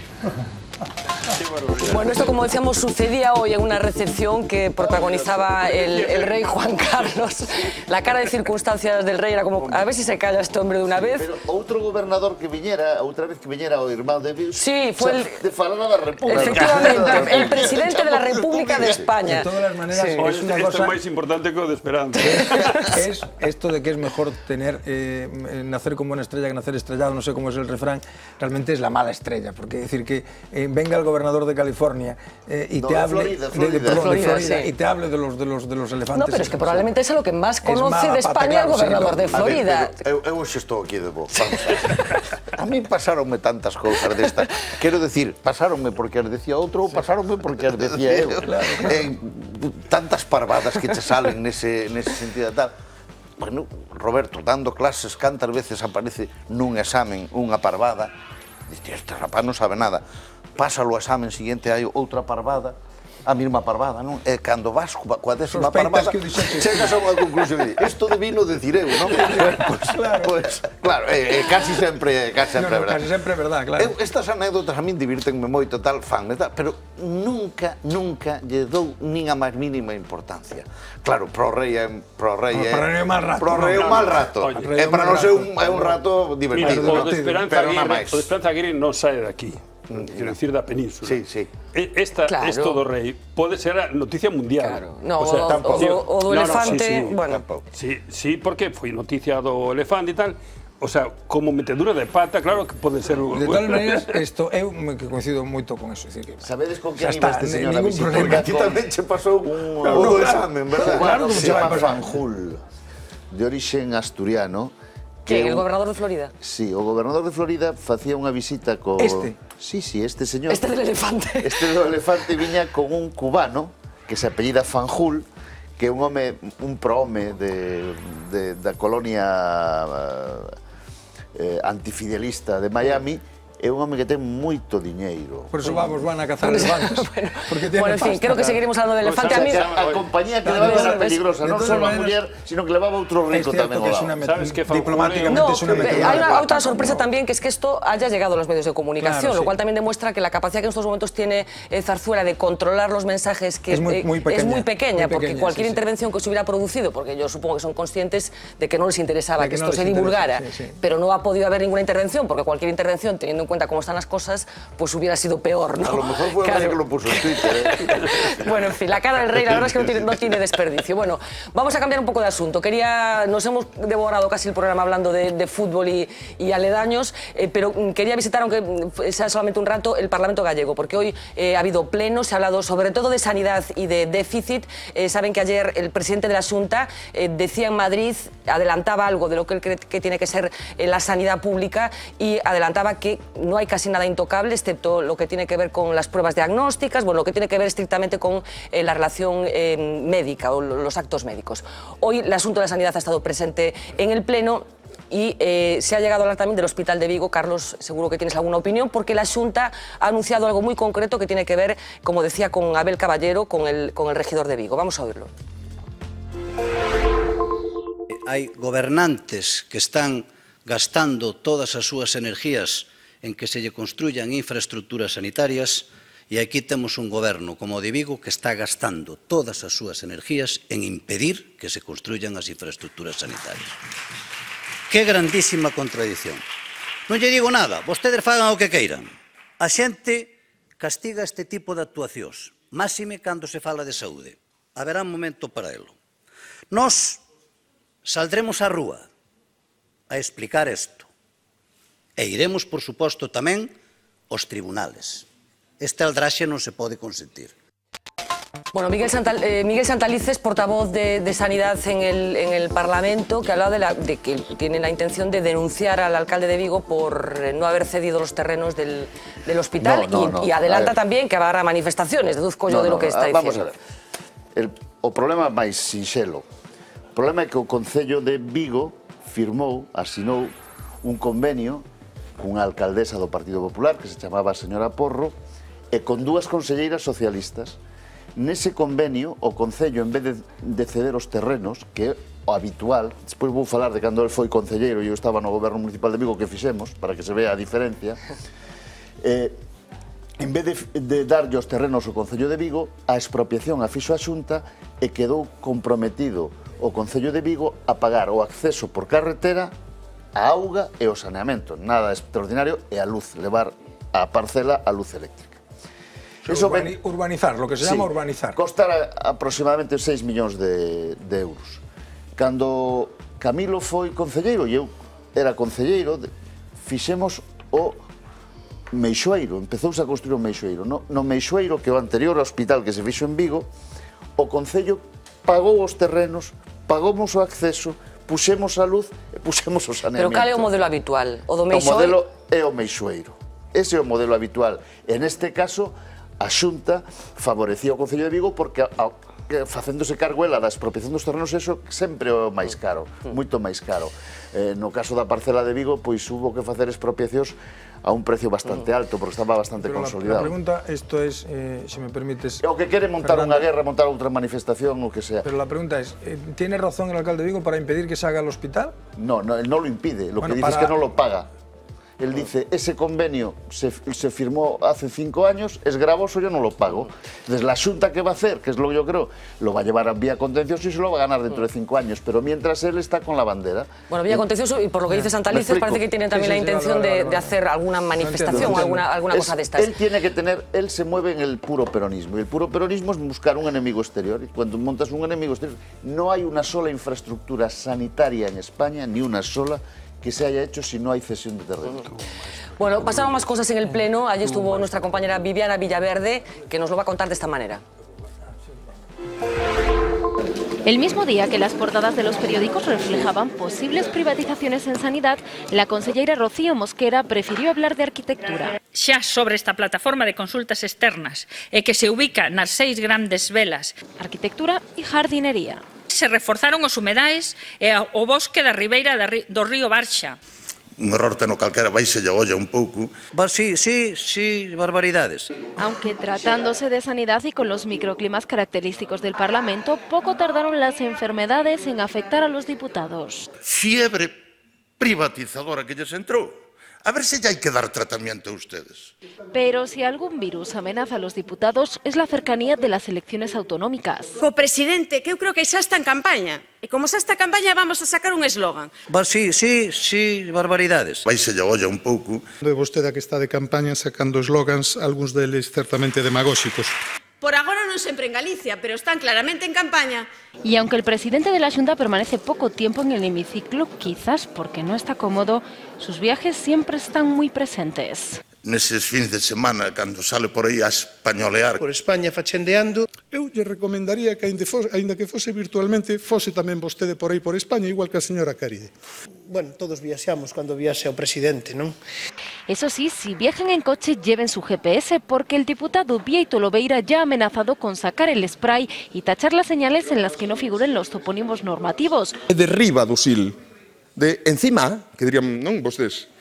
Bueno, esto, como decíamos, sucedía hoy en una recepción que protagonizaba el rey Juan Carlos. La cara de circunstancias del rey era como, a ver si se calla este hombre de una vez. Pero outro gobernador que viñera, outra vez que viñera o irmán de Vius, sí, fue de falar da República. Efectivamente, el presidente de la República de España. De todas las maneras, es una cosa... Esto es más importante que lo de Esperanza. Es esto de que es mejor nacer con buena estrella que nacer estrellado, no sé cómo es el refrán, realmente es la mala estrella, porque decir que venga el gobernador de California y te hable de Florida y te hable de los elefantes. No, pero es que probablemente es lo que más conoce de España el gobernador de Florida. Eu estou aquí de vos. A mí pasaronme tantas cousas destas. Quero decir, pasaronme porque as decía outro ou pasaronme porque as decía eu. Tantas parvadas que che salen nese sentido tal. Bueno, Roberto, dando clases, cantas veces aparece nun examen unha parvada, dice, este rapaz non sabe nada. Pásalo ao examen siguiente, hai outra parvada, a mesma parvada, non? E cando vas coa décima parvada, chegas a unha conclusión, isto devino decir eu, non? Pois, claro, casi sempre é verdad. Casi sempre é verdad, claro. Estas anécdotas a min divirtenme moito, tal, fanme, tal, pero nunca lle dou nin a máis mínima importancia. Claro, pro rei é un mal rato. E para nós é un rato divertido. O de Esperanza Aguirre non sae de aquí. Quiero decir, da península. Sí. Esto do rei pode ser a noticia mundial. No, o do elefante, bueno. Sí, porque foi noticia do elefante e tal. O sea, como metedura de pata, claro que pode ser... De todas maneiras, eu que coincido moito con eso. Sabedes con que anima este señor a visitar? Porque a ti tamén che pasou un examen, verdad? Claro, se chama Fanjul, de orixen asturiano. Que el gobernador de Florida? Sí, o gobernador de Florida facía unha visita co... Sí, este señor... Este del elefante. Este do elefante viña con un cubano que se apellida Fanjul, que é un home, un prohome da colonia antifidelista de Miami, é un home que ten moito diñeiro. Por eso van a cazar elefantes. Bueno, en fin, creo que seguiremos hablando del elefante. A compañía que levaba era peligrosa, non só a muller, sino que levaba outro rico tamén ao lado. Diplomáticamente es una metodología. Hay otra sorpresa también, que es que esto haya llegado a los medios de comunicación, lo cual también demuestra que la capacidad que en estos momentos tiene Zarzuela de controlar los mensajes es muy pequeña, porque cualquier intervención que se hubiera producido, porque yo supongo que son conscientes de que no les interesaba que esto se divulgara, pero no ha podido haber ninguna intervención, porque cualquier intervención, teniendo en cuenta cómo están las cosas, pues hubiera sido peor, ¿no? A lo mejor fue el que lo puso en Twitter, Bueno, en fin, la cara del rey, la verdad es que no tiene desperdicio. Bueno, vamos a cambiar un poco de asunto. Nos hemos devorado casi el programa hablando de fútbol y aledaños, pero quería visitar, aunque sea solamente un rato, el Parlamento gallego, porque hoy ha habido pleno, se ha hablado sobre todo de sanidad y de déficit. Saben que ayer el presidente de la Xunta decía en Madrid, adelantaba algo de lo que él cree que tiene que ser la sanidad pública, y adelantaba que no hay casi nada intocable, excepto lo que tiene que ver con las pruebas diagnósticas, bueno, lo que tiene que ver estrictamente con la relación médica o los actos médicos. Hoy el asunto de la sanidad ha estado presente en el Pleno y se ha llegado a hablar también del Hospital de Vigo. Carlos, seguro que tienes alguna opinión, porque la Xunta ha anunciado algo muy concreto que tiene que ver, como decía, con Abel Caballero, con el regidor de Vigo. Vamos a oírlo. Hai gobernantes que están gastando todas as súas energías en que se lle construyan infraestructuras sanitarias e aquí temos un goberno como o de Vigo que está gastando todas as súas energías en impedir que se construyan as infraestructuras sanitarias. Que grandísima contradición. Non lle digo nada, vostedes fagan o que queiran. A xente castiga este tipo de actuacións, máxime cando se fala de saúde. Haberá un momento para elo. Nós saldremos á rúa a explicar isto e iremos, por suposto, tamén aos tribunales. Este aldraxe non se pode consentir. Bueno, Miguel Santalices, portavoz de Sanidad en el Parlamento, que ha hablado de que tiene la intención de denunciar al alcalde de Vigo por no haber cedido los terrenos del hospital y adelanta también que habrá manifestaciones, deduzco yo de lo que está diciendo. Vamos a ver, o problema máis sinxelo. O problema é que o Concello de Vigo asinou un convenio cunha alcaldesa do Partido Popular que se chamaba a señora Porro e con dúas conselleiras socialistas. Nese convenio, o Concello, en vez de ceder os terrenos, que é o habitual, despois vou falar de cando el foi concelleiro e eu estaba no goberno municipal de Vigo, que fixemos, para que se vea a diferencia, en vez de darlle os terrenos ao Concello de Vigo, a expropiación a fixo a Xunta e quedou comprometido o Concello de Vigo a pagar o acceso por carretera, a auga e o saneamento. Nada extraordinario, e a luz, levar a parcela a luz eléctrica. Urbanizar, lo que se llama urbanizar. Costará aproximadamente 6 millóns de euros. Cando Camilo foi concelleiro e eu era concelleiro, fixemos o Meixoeiro, empezouse a construir o Meixoeiro. No Meixoeiro, que é o anterior hospital que se fixo en Vigo, o Concello pagou os terrenos, pagamos o acceso, puxemos a luz e puxemos o saneamento. Pero cal é o modelo habitual? O do Meixoeiro? O modelo é o Meixoeiro. Ese é o modelo habitual. En este caso, a Xunta favorecía o Concello de Vigo porque facéndose cargo ela da expropiación dos terrenos, eso sempre é o máis caro, moito máis caro. No caso da parcela de Vigo, pois hubo que facer expropiacións a un precio bastante alto, porque estaba bastante consolidado. La pregunta, esto es, si me permites... O que quere montar unha guerra, montar outra manifestación, o que sea. Pero la pregunta es, ¿tiene razón el alcalde de Vigo para impedir que se haga el hospital? No, él no lo impide, lo que dice es que no lo paga. Él dice, ese convenio se firmó hace 5 años, es gravoso, yo no lo pago. Entonces, la Xunta, ¿qué va a hacer? Que es lo que yo creo, lo va a llevar a vía contencioso y se lo va a ganar dentro de 5 años, pero mientras él está con la bandera. Bueno, vía contencioso, y por lo que dice Santalices, parece que tiene también la intención de hacer alguna manifestación o alguna cosa de estas. Él tiene que tener, él se mueve en el puro peronismo, y el puro peronismo es buscar un enemigo exterior, y cuando montas un enemigo exterior, no hay una sola infraestructura sanitaria en España, ni una sola, que se haya hecho si no hay cesión de terreno. Bueno, pasaron más cosas en el Pleno. Allí estuvo nuestra compañera Viviana Villaverde, que nos lo va a contar de esta manera. El mismo día que las portadas de los periódicos reflejaban posibles privatizaciones en sanidad, la conselleira Rocío Mosquera prefirió hablar de arquitectura. Xa sobre esta plataforma de consultas externas e que se ubica nas 6 grandes velas. Arquitectura e jardinería. Se reforzaron os humedais e o bosque da ribeira do río Barxa. Un error teno calquera, vais e lle olla un pouco. Sí, barbaridades. Aunque tratándose de sanidad y con los microclimas característicos del Parlamento, poco tardaron las enfermedades en afectar a los diputados. Fiebre privatizadora que lles entrou. A ver se ya hai que dar tratamiento a ustedes. Pero si algún virus amenaza a los diputados es la cercanía de las elecciones autonómicas. Presidente, que eu creo que xa está en campaña. E como xa está en campaña vamos a sacar un eslogan. Sí, barbaridades. Vai se lle olla un pouco. De vostede que está de campaña sacando eslogans, algúns deles certamente demagóxicos. Por agora non sempre en Galicia, pero están claramente en campaña. Y aunque el presidente de la Xunta permanece poco tiempo en el hemiciclo, quizás porque no está cómodo, sus viajes siempre están muy presentes. Neses fins de semana, cando sale por aí a españolear. Por España fachendeando. Eu lle recomendaría que, aínda que fose virtualmente, fose tamén vostede por aí por España, igual que a señora Caride. Bueno, todos viaxamos cando viaxe o presidente, non? Eso sí, si viajan en coche, lleven su GPS, porque el diputado Bieito Lobeira ya ha amenazado con sacar el spray y tachar las señales en las que no figuren los topónimos normativos. Derriba do SIL. de encima, que dirían, non, vostedes.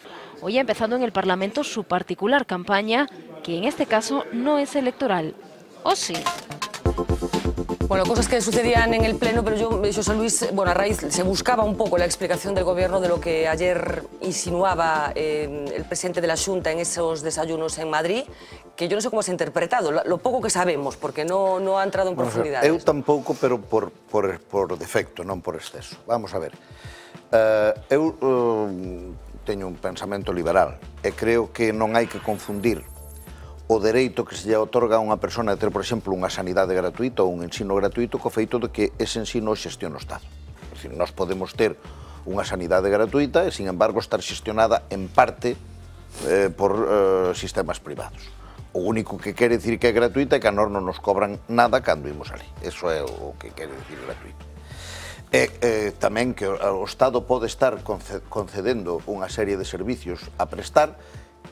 Hoy ha empezado en el Parlamento su particular campaña, que en este caso no es electoral. ¿O sí? Bueno, cosas que sucedían en el Pleno, pero José Luis, bueno, a raíz se buscaba un poco la explicación del Gobierno de lo que ayer insinuaba el presidente de la Xunta en esos desayunos en Madrid, que yo no sé cómo se ha interpretado, lo poco que sabemos, porque no ha entrado en profundidades. Eu tampouco, pero por defecto, non por exceso. Vamos a ver. Eu teño un pensamento liberal e creo que non hai que confundir o dereito que se lle otorga a unha persona de ter, por exemplo, unha sanidade gratuita ou un ensino gratuito co feito de que ese ensino o xestiona o Estado. É dicir, nós podemos ter unha sanidade gratuita e, sin embargo, estar xestionada en parte por sistemas privados. O único que quere dicir que é gratuita é que a nós non nos cobran nada cando imos ali. Eso é o que quere dicir gratuito. E tamén que o Estado pode estar concedendo unha serie de servicios a prestar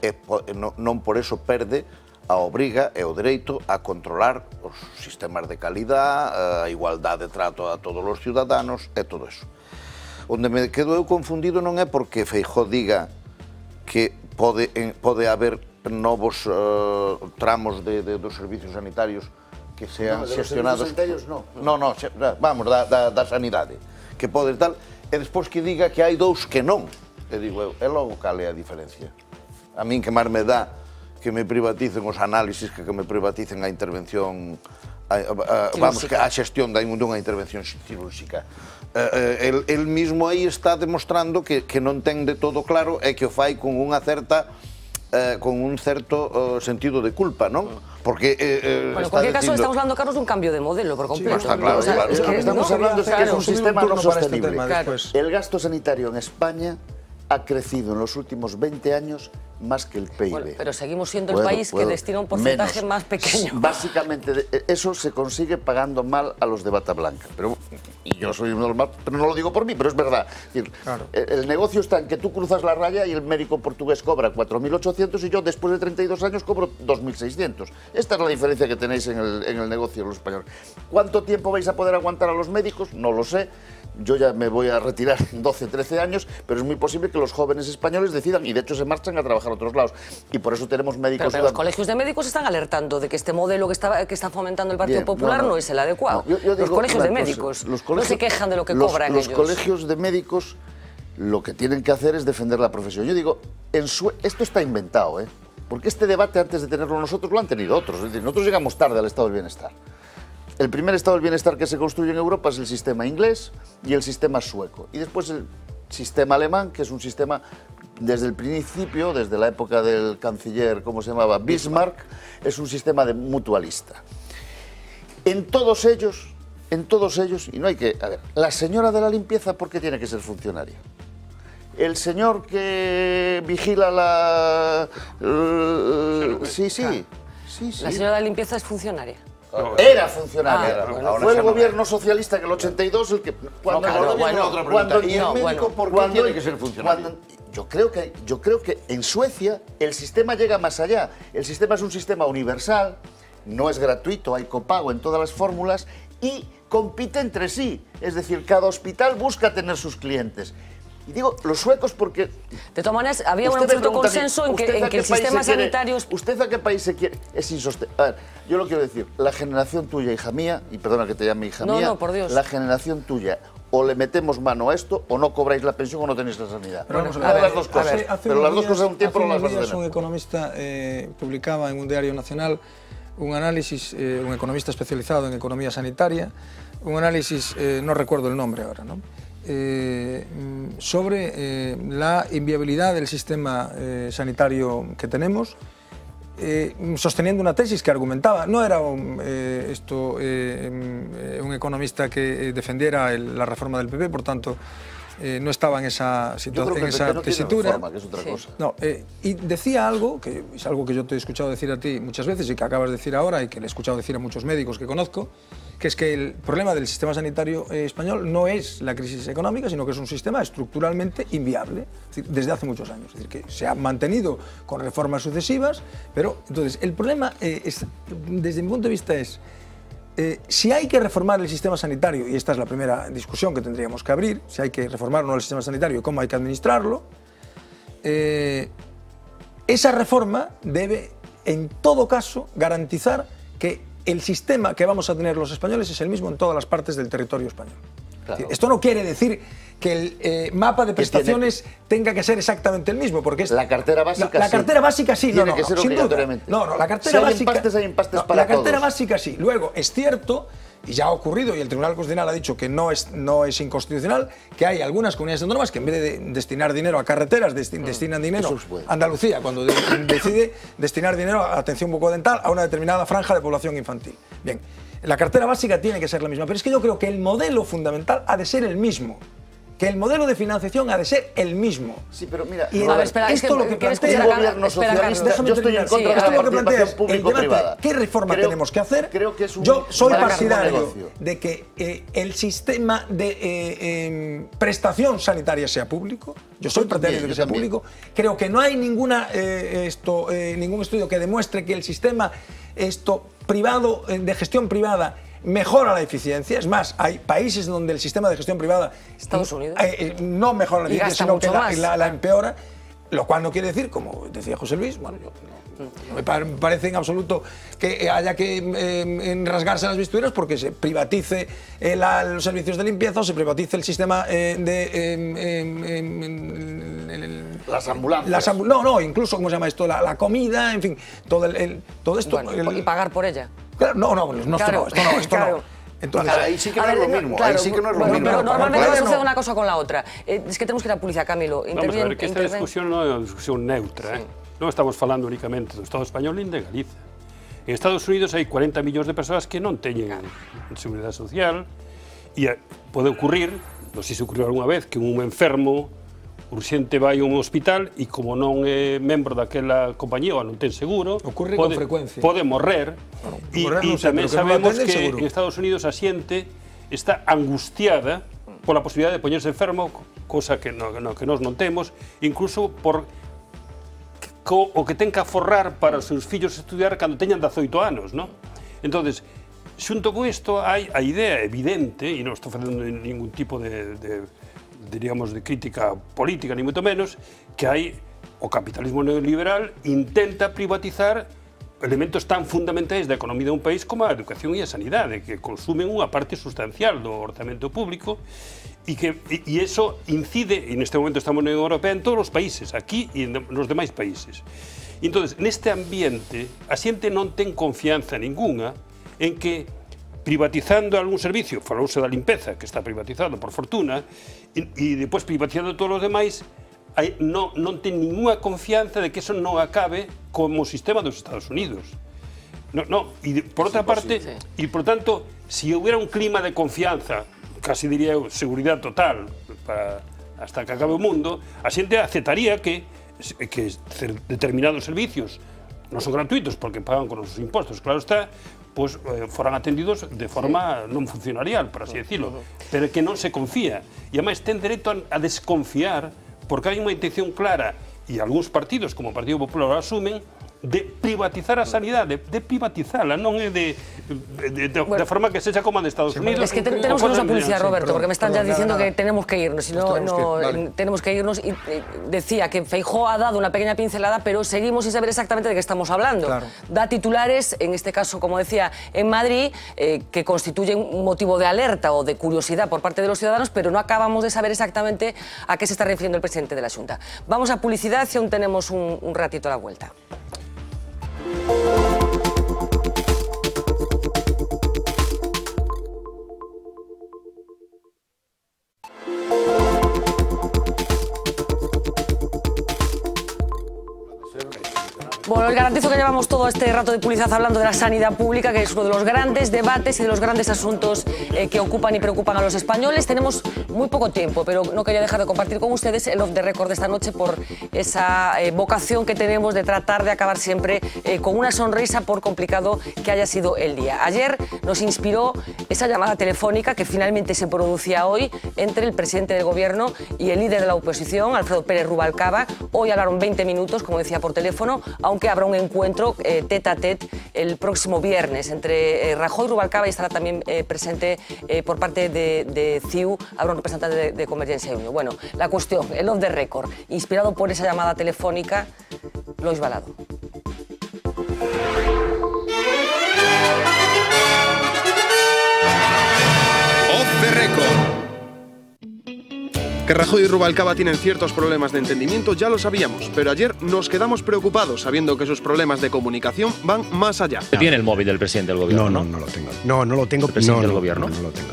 e non por eso perde a obriga e o dereito a controlar os sistemas de calidad, a igualdade de trato a todos os ciudadanos e todo eso. Onde me quedo eu confundido non é porque Feijóo diga que pode haber novos tramos dos servicios sanitarios que sean xestionados... Los servicios sanitarios non. Non, vamos, da sanidade, que pode tal, e despois que diga que hai dous que non. E digo eu, e logo cal é a diferencia? A min que máis me dá que me privaticen os análisis que me privaticen a intervención, vamos, a xestión dunha intervención cirúrxica. El mismo aí está demostrando que non ten de todo claro e que o fai con unha certa con un certo sentido de culpa, non? Porque bueno, en cualquier caso estamos hablando, Carlos, de un cambio de modelo por completo. Sí, está claro, claro. Estamos hablando de que es un sistema no sostenible. El gasto sanitario en España ha crecido en los últimos 20 años más que el PIB. Bueno, pero seguimos siendo el país que destina un porcentaje más pequeño. Básicamente, eso se consigue pagando mal a los de bata blanca. Pero, y yo soy normal, pero no lo digo por mí, pero es verdad. Claro. El negocio está en que tú cruzas la raya y el médico portugués cobra 4.800 y yo después de 32 años cobro 2.600. Esta es la diferencia que tenéis en el negocio los españoles. ¿Cuánto tiempo vais a poder aguantar a los médicos? No lo sé. Yo ya me voy a retirar 12, 13 años, pero es muy posible que los jóvenes españoles decidan, y de hecho se marchan a trabajar a otros lados. Y por eso tenemos médicos... Pero los colegios de médicos están alertando de que este modelo que está fomentando el Partido Popular no es el adecuado. Los colegios de médicos no se quejan de lo que cobran ellos. Los colegios de médicos lo que tienen que hacer es defender la profesión. Yo digo, esto está inventado, porque este debate antes de tenerlo nosotros lo han tenido otros. Es decir, nosotros llegamos tarde al estado del bienestar. El primer estado del bienestar que se construye en Europa es el sistema inglés y el sistema sueco. Y después el sistema alemán, que es un sistema desde el principio, desde la época del canciller, ¿cómo se llamaba? Bismarck, es un sistema mutualista. En todos ellos, y no hay que... A ver, la señora de la limpieza, ¿por qué tiene que ser funcionaria? El señor que vigila la... Sí. La señora de la limpieza es funcionaria. Era funcionaria. Fue el gobierno socialista en el 82 el que... ¿Y el médico por qué tiene que ser funcionario? Yo creo que en Suecia el sistema llega más allá. El sistema es un sistema universal, no es gratuito, hay copago en todas las fórmulas y compite entre sí. Es decir, cada hospital busca tener sus clientes. Y digo, los suecos porque... De todas maneras, había un cierto consenso en que el sistema sanitario... ¿Usted a qué país se quiere? Es insostenible. A ver, yo lo quiero decir, la generación tuya, hija mía, y perdona que te llame hija mía... No, por Dios. La generación tuya, o le metemos mano a esto, o no cobráis la pensión o no tenéis la sanidad. Pero las dos cosas. Pero las dos cosas a un tiempo no las vas a tener. Un economista publicaba en un diario nacional un análisis, un economista especializado en economía sanitaria, un análisis, no recuerdo el nombre ahora, ¿no? Sobre la inviabilidad del sistema sanitario que tenemos, sosteniendo una tesis que argumentaba, no era un economista que defendiera la reforma del PP, por tanto no estaba en esa tesitura. No, y decía algo, que es algo que yo te he escuchado decir a ti muchas veces y que acabas de decir ahora y que le he escuchado decir a muchos médicos que conozco, que es que el problema del sistema sanitario español no es la crisis económica, sino que es un sistema estructuralmente inviable, es decir, desde hace muchos años. Es decir, que se ha mantenido con reformas sucesivas, pero entonces el problema, desde mi punto de vista, es si hay que reformar el sistema sanitario, y esta es la primera discusión que tendríamos que abrir, si hay que reformar o no el sistema sanitario y cómo hay que administrarlo, esa reforma debe, en todo caso, garantizar que el sistema que vamos a tener los españoles es el mismo en todas las partes del territorio español. Claro. Esto no quiere decir que el mapa de prestaciones tenga que ser exactamente el mismo, porque es la cartera básica. La cartera básica sí, tiene que ser obligatoriamente. No, la cartera básica. Hay empastes para la cartera básica sí. Luego es cierto, y ya ha ocurrido, y el Tribunal Constitucional ha dicho que no es inconstitucional, que hay algunas comunidades autónomas que en vez de destinar dinero a carreteras, destinan dinero. Andalucía, cuando decide destinar dinero a atención bucodental a una determinada franja de población infantil. Bien, la cartera básica tiene que ser la misma, pero es que yo creo que el modelo fundamental ha de ser el mismo. Que el modelo de financiación ha de ser el mismo. Sí, pero mira, y esto lo que plantea un gobierno socialista, yo estoy en contra de la participación público-privada. ¿Qué reforma tenemos que hacer? Creo que es un yo soy partidario de que el sistema de prestación sanitaria sea público. Yo soy partidario de que sea público. Creo que no hay ningún estudio que demuestre que el sistema privado de gestión privada mejora la eficiencia. Es más, hay países donde el sistema de gestión privada Estados Unidos no mejora la eficiencia, sino que la empeora, lo cual no quiere decir, como decía José Luis, bueno, me parece en absoluto que haya que rasgarse las vestiduras porque se privatice los servicios de limpieza o se privatice el sistema las ambulancias. No, incluso, ¿cómo se llama esto? La comida, en fin, todo esto. Bueno, y pagar por ella. Claro, esto no. Entonces, ahí sí que no es lo mismo. Ahí sí que no es lo mismo. Pero normalmente sucede una cosa con la otra. Es que tenemos que ir a policía, Camilo. Vamos a ver, que esta discusión non é unha discusión neutra. Non estamos falando únicamente do Estado español nin de Galiza. En Estados Unidos hai 40 millóns de persoas que non teñen seguridade social e pode ocurrir, non sei se ocurriu algunha vez, que un enfermo urxente vai a un hospital e como non é membro daquela compañía ou non ten seguro, pode morrer. E tamén sabemos que en Estados Unidos a xente está angustiada pola posibilidade de poñerse enfermo, cosa que nós non temos, incluso por o que ten que aforrar para os seus fillos estudiar cando teñan 18 anos, non? Entonces, xunto con isto hai a idea evidente, e non estou facendo ningún tipo diríamos, de crítica política, ni moito menos, que hai o capitalismo neoliberal intenta privatizar elementos tan fundamentais da economía de un país como a educación e a sanidade, que consumen unha parte sustancial do orzamento público e eso incide, e neste momento estamos na Unión Europea, en todos os países, aquí e nos demais países. E entón, neste ambiente, a xente non ten confianza ninguna en que privatizando algún servicio, falouse da limpeza, que está privatizado por fortuna, e depois privatizando todos os demais, non ten ninguna confianza de que eso non acabe como o sistema dos Estados Unidos. E por outra parte, e por tanto, se hubiera un clima de confianza, casi diría eu, seguridade total, hasta que acabe o mundo, a xente aceptaría que determinados servicios non son gratuitos porque pagan con os impostos, claro está, pois foran atendidos de forma non funcionarial, por así decirlo, pero que non se confía. E ademais ten dereito a desconfiar porque hai unha intención clara, e algúns partidos, como o Partido Popular, asumen, de privatizar a sanidade, de privatizarla, non é de forma que sexa como a de Estados Unidos. Es que tenemos que irnos a publicidad, Roberto, porque me están ya diciendo que tenemos que irnos, si no, tenemos que irnos. Y decía que Feijóo ha dado una pequeña pincelada, pero seguimos sin saber exactamente de qué estamos hablando. Da titulares, en este caso, como decía, en Madrid, que constituyen un motivo de alerta o de curiosidad por parte de los ciudadanos, pero no acabamos de saber exactamente a qué se está refiriendo el presidente de la Xunta. Vamos a publicidad y aún tenemos un ratito a la vuelta. Bueno, les garantizo que llevamos todo este rato de publicidad hablando de la sanidad pública, que es uno de los grandes debates y de los grandes asuntos que ocupan y preocupan a los españoles. Tenemos muy poco tiempo, pero no quería dejar de compartir con ustedes el off the record de esta noche por esa vocación que tenemos de tratar de acabar siempre con una sonrisa por complicado que haya sido el día. Ayer nos inspiró esa llamada telefónica que finalmente se producía hoy entre el presidente del Gobierno y el líder de la oposición, Alfredo Pérez Rubalcaba. Hoy hablaron 20 minutos, como decía, por teléfono, aunque abro habrá un encuentro tete a tete el próximo viernes entre Rajoy y Rubalcaba, y estará también presente por parte de CiU, habrá un representante de Convergencia y Unión. Bueno, la cuestión, el off the record, inspirado por esa llamada telefónica, Lois Balado. Off the record. Que Rajoy y Rubalcaba tienen ciertos problemas de entendimiento ya lo sabíamos, pero ayer nos quedamos preocupados sabiendo que sus problemas de comunicación van más allá. ¿Tiene el móvil del presidente del gobierno? No lo tengo. No lo tengo. ¿El presidente del gobierno? No lo tengo.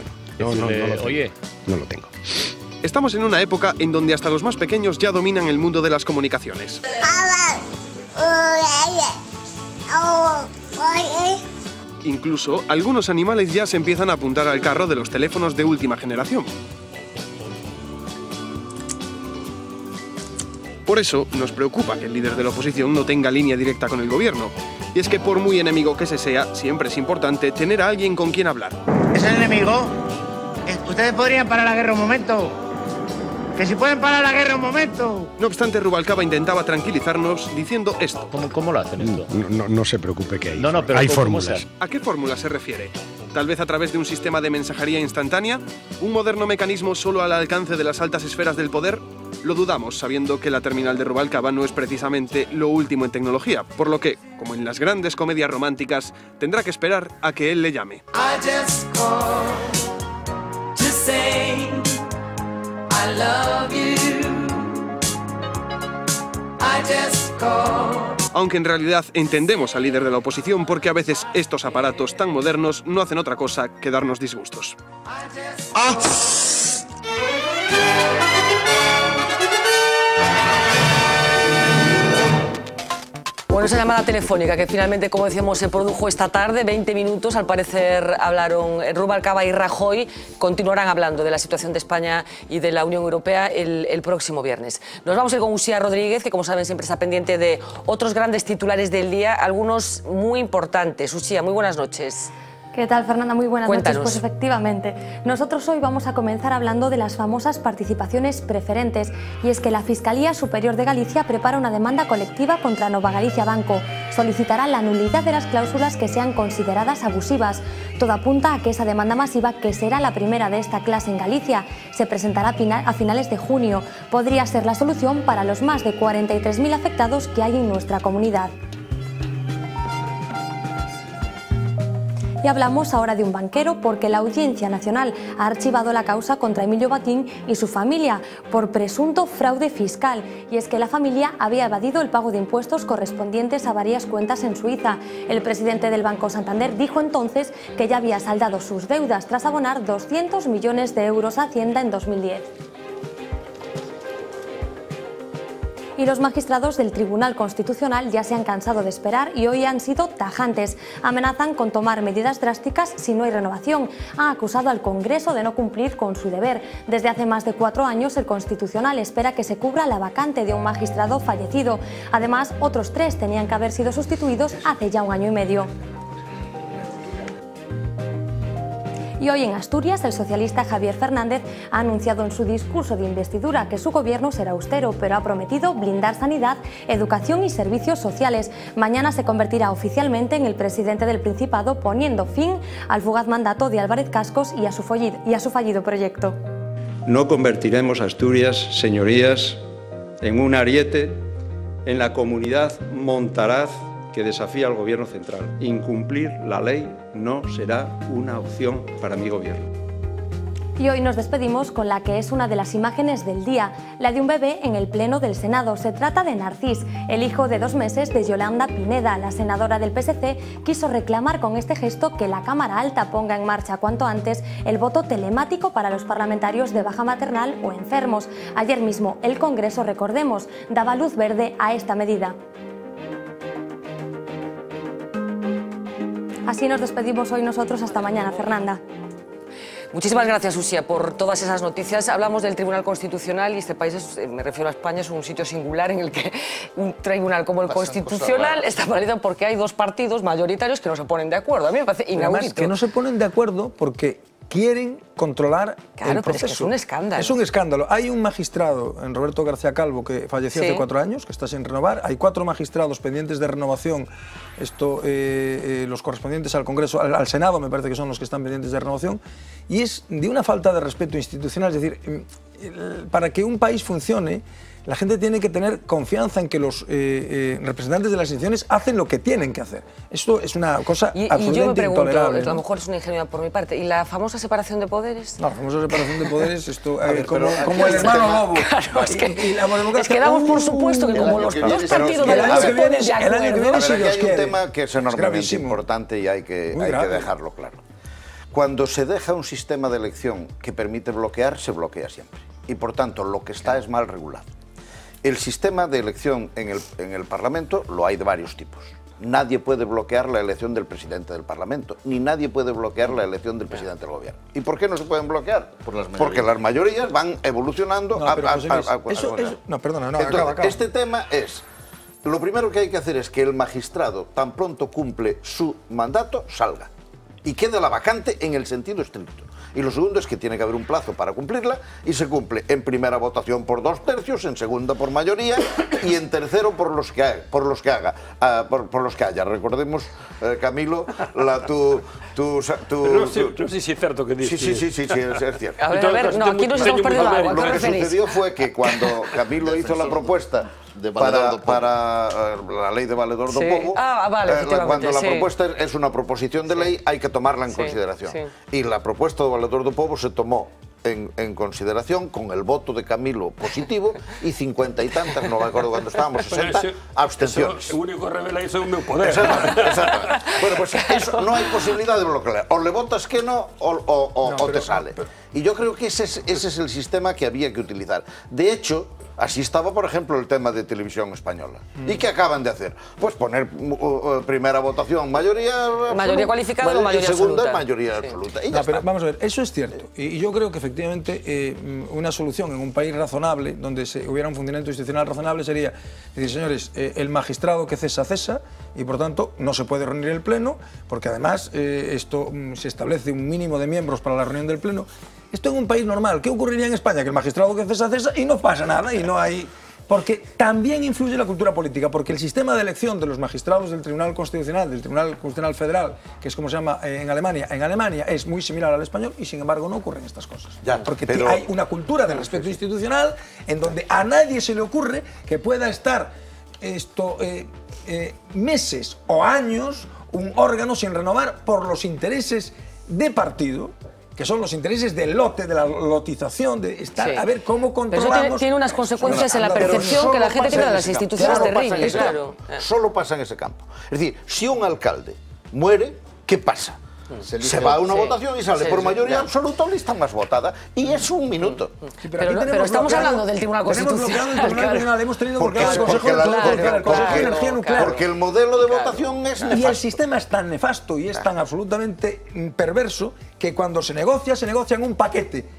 Oye, no lo tengo. Estamos en una época en donde hasta los más pequeños ya dominan el mundo de las comunicaciones. Incluso algunos animales ya se empiezan a apuntar al carro de los teléfonos de última generación. Por eso nos preocupa que el líder de la oposición no tenga línea directa con el gobierno. Y es que por muy enemigo que se sea, siempre es importante tener a alguien con quien hablar. ¿Es el enemigo? ¿Ustedes podrían parar la guerra un momento? ¡Que si pueden parar la guerra un momento! No obstante, Rubalcaba intentaba tranquilizarnos diciendo esto. ¿Cómo lo hacen esto? No se preocupe que hay. Pero hay fórmulas. ¿A qué fórmula se refiere? ¿Tal vez a través de un sistema de mensajería instantánea? ¿Un moderno mecanismo solo al alcance de las altas esferas del poder? Lo dudamos, sabiendo que la terminal de Rubalcaba no es precisamente lo último en tecnología, por lo que, como en las grandes comedias románticas, tendrá que esperar a que él le llame. Aunque en realidad entendemos al líder de la oposición porque a veces estos aparatos tan modernos no hacen otra cosa que darnos disgustos. Bueno, esa llamada telefónica que finalmente, como decíamos, se produjo esta tarde, 20 minutos, al parecer hablaron Rubalcaba y Rajoy, continuarán hablando de la situación de España y de la Unión Europea el próximo viernes. Nos vamos a ir con Uxía Rodríguez, que como saben siempre está pendiente de otros grandes titulares del día, algunos muy importantes. Uxía, muy buenas noches. ¿Qué tal, Fernanda? Muy buenas Cuéntanos. noches. Pues efectivamente, nosotros hoy vamos a comenzar hablando de las famosas participaciones preferentes, y es que la Fiscalía Superior de Galicia prepara una demanda colectiva contra Nova Galicia Banco. Solicitará la nulidad de las cláusulas que sean consideradas abusivas. Todo apunta a que esa demanda masiva, que será la primera de esta clase en Galicia, se presentará a finales de junio. Podría ser la solución para los más de 43.000 afectados que hay en nuestra comunidad. Y hablamos ahora de un banquero, porque la Audiencia Nacional ha archivado la causa contra Emilio Batín y su familia por presunto fraude fiscal. Y es que la familia había evadido el pago de impuestos correspondientes a varias cuentas en Suiza. El presidente del Banco Santander dijo entonces que ya había saldado sus deudas tras abonar 200 millones de euros a Hacienda en 2010. Y los magistrados del Tribunal Constitucional ya se han cansado de esperar y hoy han sido tajantes. Amenazan con tomar medidas drásticas si no hay renovación. Han acusado al Congreso de no cumplir con su deber. Desde hace más de 4 años el Constitucional espera que se cubra la vacante de un magistrado fallecido. Además, otros 3 tenían que haber sido sustituidos hace ya 1 año y medio. Y hoy en Asturias, el socialista Javier Fernández ha anunciado en su discurso de investidura que su gobierno será austero, pero ha prometido blindar sanidad, educación y servicios sociales. Mañana se convertirá oficialmente en el presidente del Principado, poniendo fin al fugaz mandato de Álvarez Cascos y a su fallido proyecto. No convertiremos a Asturias, señorías, en un ariete en la comunidad montaraz que desafía al Gobierno central. Incumplir la ley no será una opción para mi gobierno. Y hoy nos despedimos con la que es una de las imágenes del día, la de un bebé en el Pleno del Senado. Se trata de Narcís, el hijo de 2 meses de Yolanda Pineda. La senadora del PSC quiso reclamar con este gesto que la Cámara Alta ponga en marcha cuanto antes el voto telemático para los parlamentarios de baja maternal o enfermos. Ayer mismo el Congreso, recordemos, daba luz verde a esta medida. Así nos despedimos hoy nosotros. Hasta mañana, Fernanda. Muchísimas gracias, Uxía, por todas esas noticias. Hablamos del Tribunal Constitucional y este país, me refiero a España, es un sitio singular en el que un tribunal como el Constitucional está válido porque hay 2 partidos mayoritarios que no se ponen de acuerdo. A mí me parece inaudito. Además, que no se ponen de acuerdo porque quieren controlar el proceso. Pero es que es un escándalo. Es un escándalo. Hay un magistrado, en Roberto García Calvo, que falleció hace 4 años, que está sin renovar. Hay 4 magistrados pendientes de renovación, los correspondientes al Congreso, al Senado, me parece que son los que están pendientes de renovación, y es de una falta de respeto institucional. Es decir, para que un país funcione, la gente tiene que tener confianza en que los representantes de las instituciones hacen lo que tienen que hacer. Esto es una cosa absolutamente y yo me pregunto, intolerable. a lo mejor es una ingenuidad por mi parte, ¿y la famosa separación de poderes? No, la famosa separación de poderes, como el hermano Lobo. Claro, es que damos por supuesto que como los dos partidos de la se ponen de acuerdo. Hay un tema que es enormemente importante y hay que dejarlo claro. Cuando se deja un sistema de elección que permite bloquear, se bloquea siempre. Y por tanto, lo que está es mal regulado. El sistema de elección en el Parlamento lo hay de varios tipos. Nadie puede bloquear la elección del presidente del Parlamento, ni nadie puede bloquear la elección del presidente del gobierno. ¿Y por qué no se pueden bloquear? Porque las mayorías van evolucionando. Este tema es, lo primero que hay que hacer es que el magistrado, tan pronto cumple su mandato, salga y quede la vacante en el sentido estricto. Y lo segundo es que tiene que haber un plazo para cumplirla y se cumple en primera votación por 2/3, en segunda por mayoría y en tercero por los que haya. Recordemos, Camilo, no sé si es cierto que dices. Sí, es cierto. A ver, no, aquí nos hemos perdido algo. Lo que sucedió fue que cuando Camilo hizo la propuesta para la ley de Valedor do Pobo, cuando la propuesta es una proposición de ley, hay que tomarla en consideración. Y la propuesta de Valedor do Pobo se tomó en consideración con el voto de Camilo positivo y 50 y tantas, no me acuerdo cuando estábamos, 60 abstenciones. Eso, el único revela eso es un meu poder. Exactamente. Bueno, pues eso no hay posibilidad de bloquear. O le votas que no o te sale. Y yo creo que ese es el sistema que había que utilizar. De hecho, así estaba, por ejemplo, el tema de Televisión Española. ¿Y qué acaban de hacer? Pues poner primera votación mayoría cualificada o mayoría segunda absoluta. Mayoría absoluta. Y ya está. Pero vamos a ver, eso es cierto. Y yo creo que efectivamente una solución en un país razonable, donde hubiera un funcionamiento institucional razonable, sería decir, señores, el magistrado que cesa, cesa, y por tanto no se puede reunir el Pleno, porque además esto se establece un mínimo de miembros para la reunión del Pleno. Esto en un país normal. ¿Qué ocurriría en España? Que el magistrado que cesa, cesa y no pasa nada y no hay... Porque también influye la cultura política, porque el sistema de elección de los magistrados del Tribunal Constitucional, del Tribunal Constitucional Federal, que es como se llama en Alemania es muy similar al español y sin embargo no ocurren estas cosas. Porque hay una cultura de respeto institucional en donde a nadie se le ocurre que pueda estar meses o años un órgano sin renovar por los intereses de partido, que son los intereses del lote, de la lotización, de estar a ver cómo controlamos... Pero eso tiene unas consecuencias en la percepción que la gente tiene de las instituciones terribles. Solo pasa en ese campo. Es decir, si un alcalde muere, ¿qué pasa? Se va a una votación y sale por mayoría absoluta o lista más votada. Y es un minuto. Pero estamos hablando del Tribunal Constitucional. Hemos tenido bloqueado el Consejo de Energía Nuclear. Porque el modelo de votación es nefasto. Y el sistema es tan nefasto y es tan absolutamente perverso que cuando se negocia en un paquete.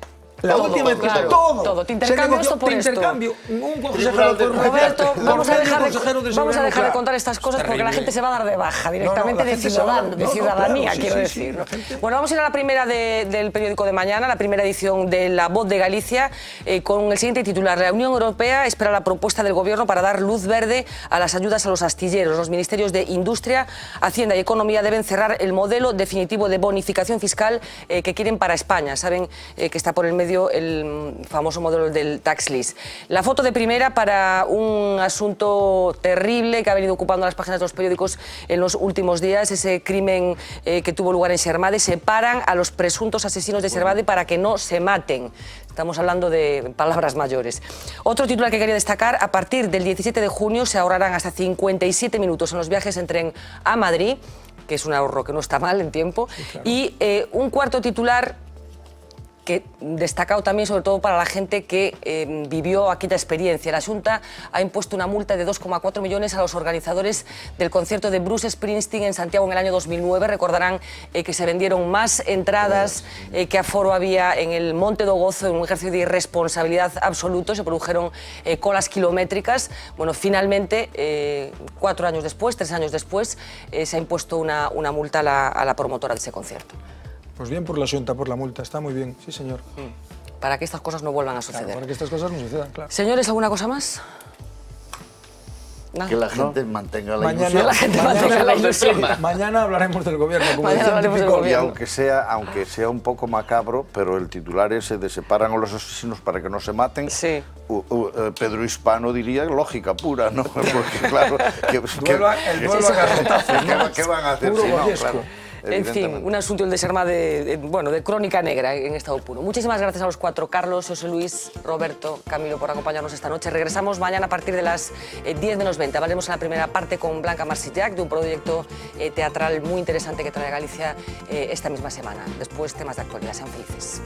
La última vez que todo. Te intercambio esto por esto. Roberto, vamos a dejar de contar estas cosas porque la gente se va a dar de baja directamente de ciudadanía, quiero decir. Bueno, vamos a ir a la primera del periódico de mañana, la primera edición de La Voz de Galicia, con el siguiente titular. La Unión Europea espera la propuesta del Gobierno para dar luz verde a las ayudas a los astilleros. Los ministerios de Industria, Hacienda y Economía deben cerrar el modelo definitivo de bonificación fiscal que quieren para España. Saben que está por el medio el famoso modelo del tax list. La foto de primera para un asunto terrible que ha venido ocupando las páginas de los periódicos en los últimos días, ese crimen que tuvo lugar en Sermade. Separan a los presuntos asesinos de Sermade para que no se maten. Estamos hablando de palabras mayores. Otro titular que quería destacar: a partir del 17 de junio se ahorrarán hasta 57 minutos en los viajes en tren a Madrid, que es un ahorro que no está mal en tiempo. Sí, claro. Y un cuarto titular que destacado también sobre todo para la gente que vivió aquella experiencia. La Xunta ha impuesto una multa de 2,4 millones a los organizadores del concierto de Bruce Springsteen en Santiago en el año 2009. Recordarán que se vendieron más entradas que aforo había en el Monte do Gozo, en un ejercicio de irresponsabilidad absoluto. Se produjeron colas kilométricas. Bueno, finalmente, 4 años después, 3 años después, se ha impuesto una multa a la promotora de ese concierto. Pues bien por la Xunta, por la multa, está muy bien, sí señor. Para que estas cosas no vuelvan a suceder. Claro, para que estas cosas no sucedan, claro. Señores, ¿alguna cosa más? Nada. Que la gente mantenga la Mañana, ilusión. La gente mantenga la ilusión. Mañana hablaremos del gobierno. Como Mañana decía hablaremos del típico- Y aunque sea un poco macabro, pero el titular ese de separan a los asesinos para que no se maten, Pedro Hispano diría lógica pura, ¿no? Porque claro, El duelo a garrotazos, ¿no? ¿qué van a hacer Puro si no? goyesco. Claro, En fin, un asunto el de Serma de crónica negra en estado puro. Muchísimas gracias a los cuatro, Carlos, José Luis, Roberto, Camilo, por acompañarnos esta noche. Regresamos mañana a partir de las 10 menos 20. Hablaremos en la primera parte con Blanca Marsillac de un proyecto teatral muy interesante que trae a Galicia esta misma semana. Después, temas de actualidad. Sean felices.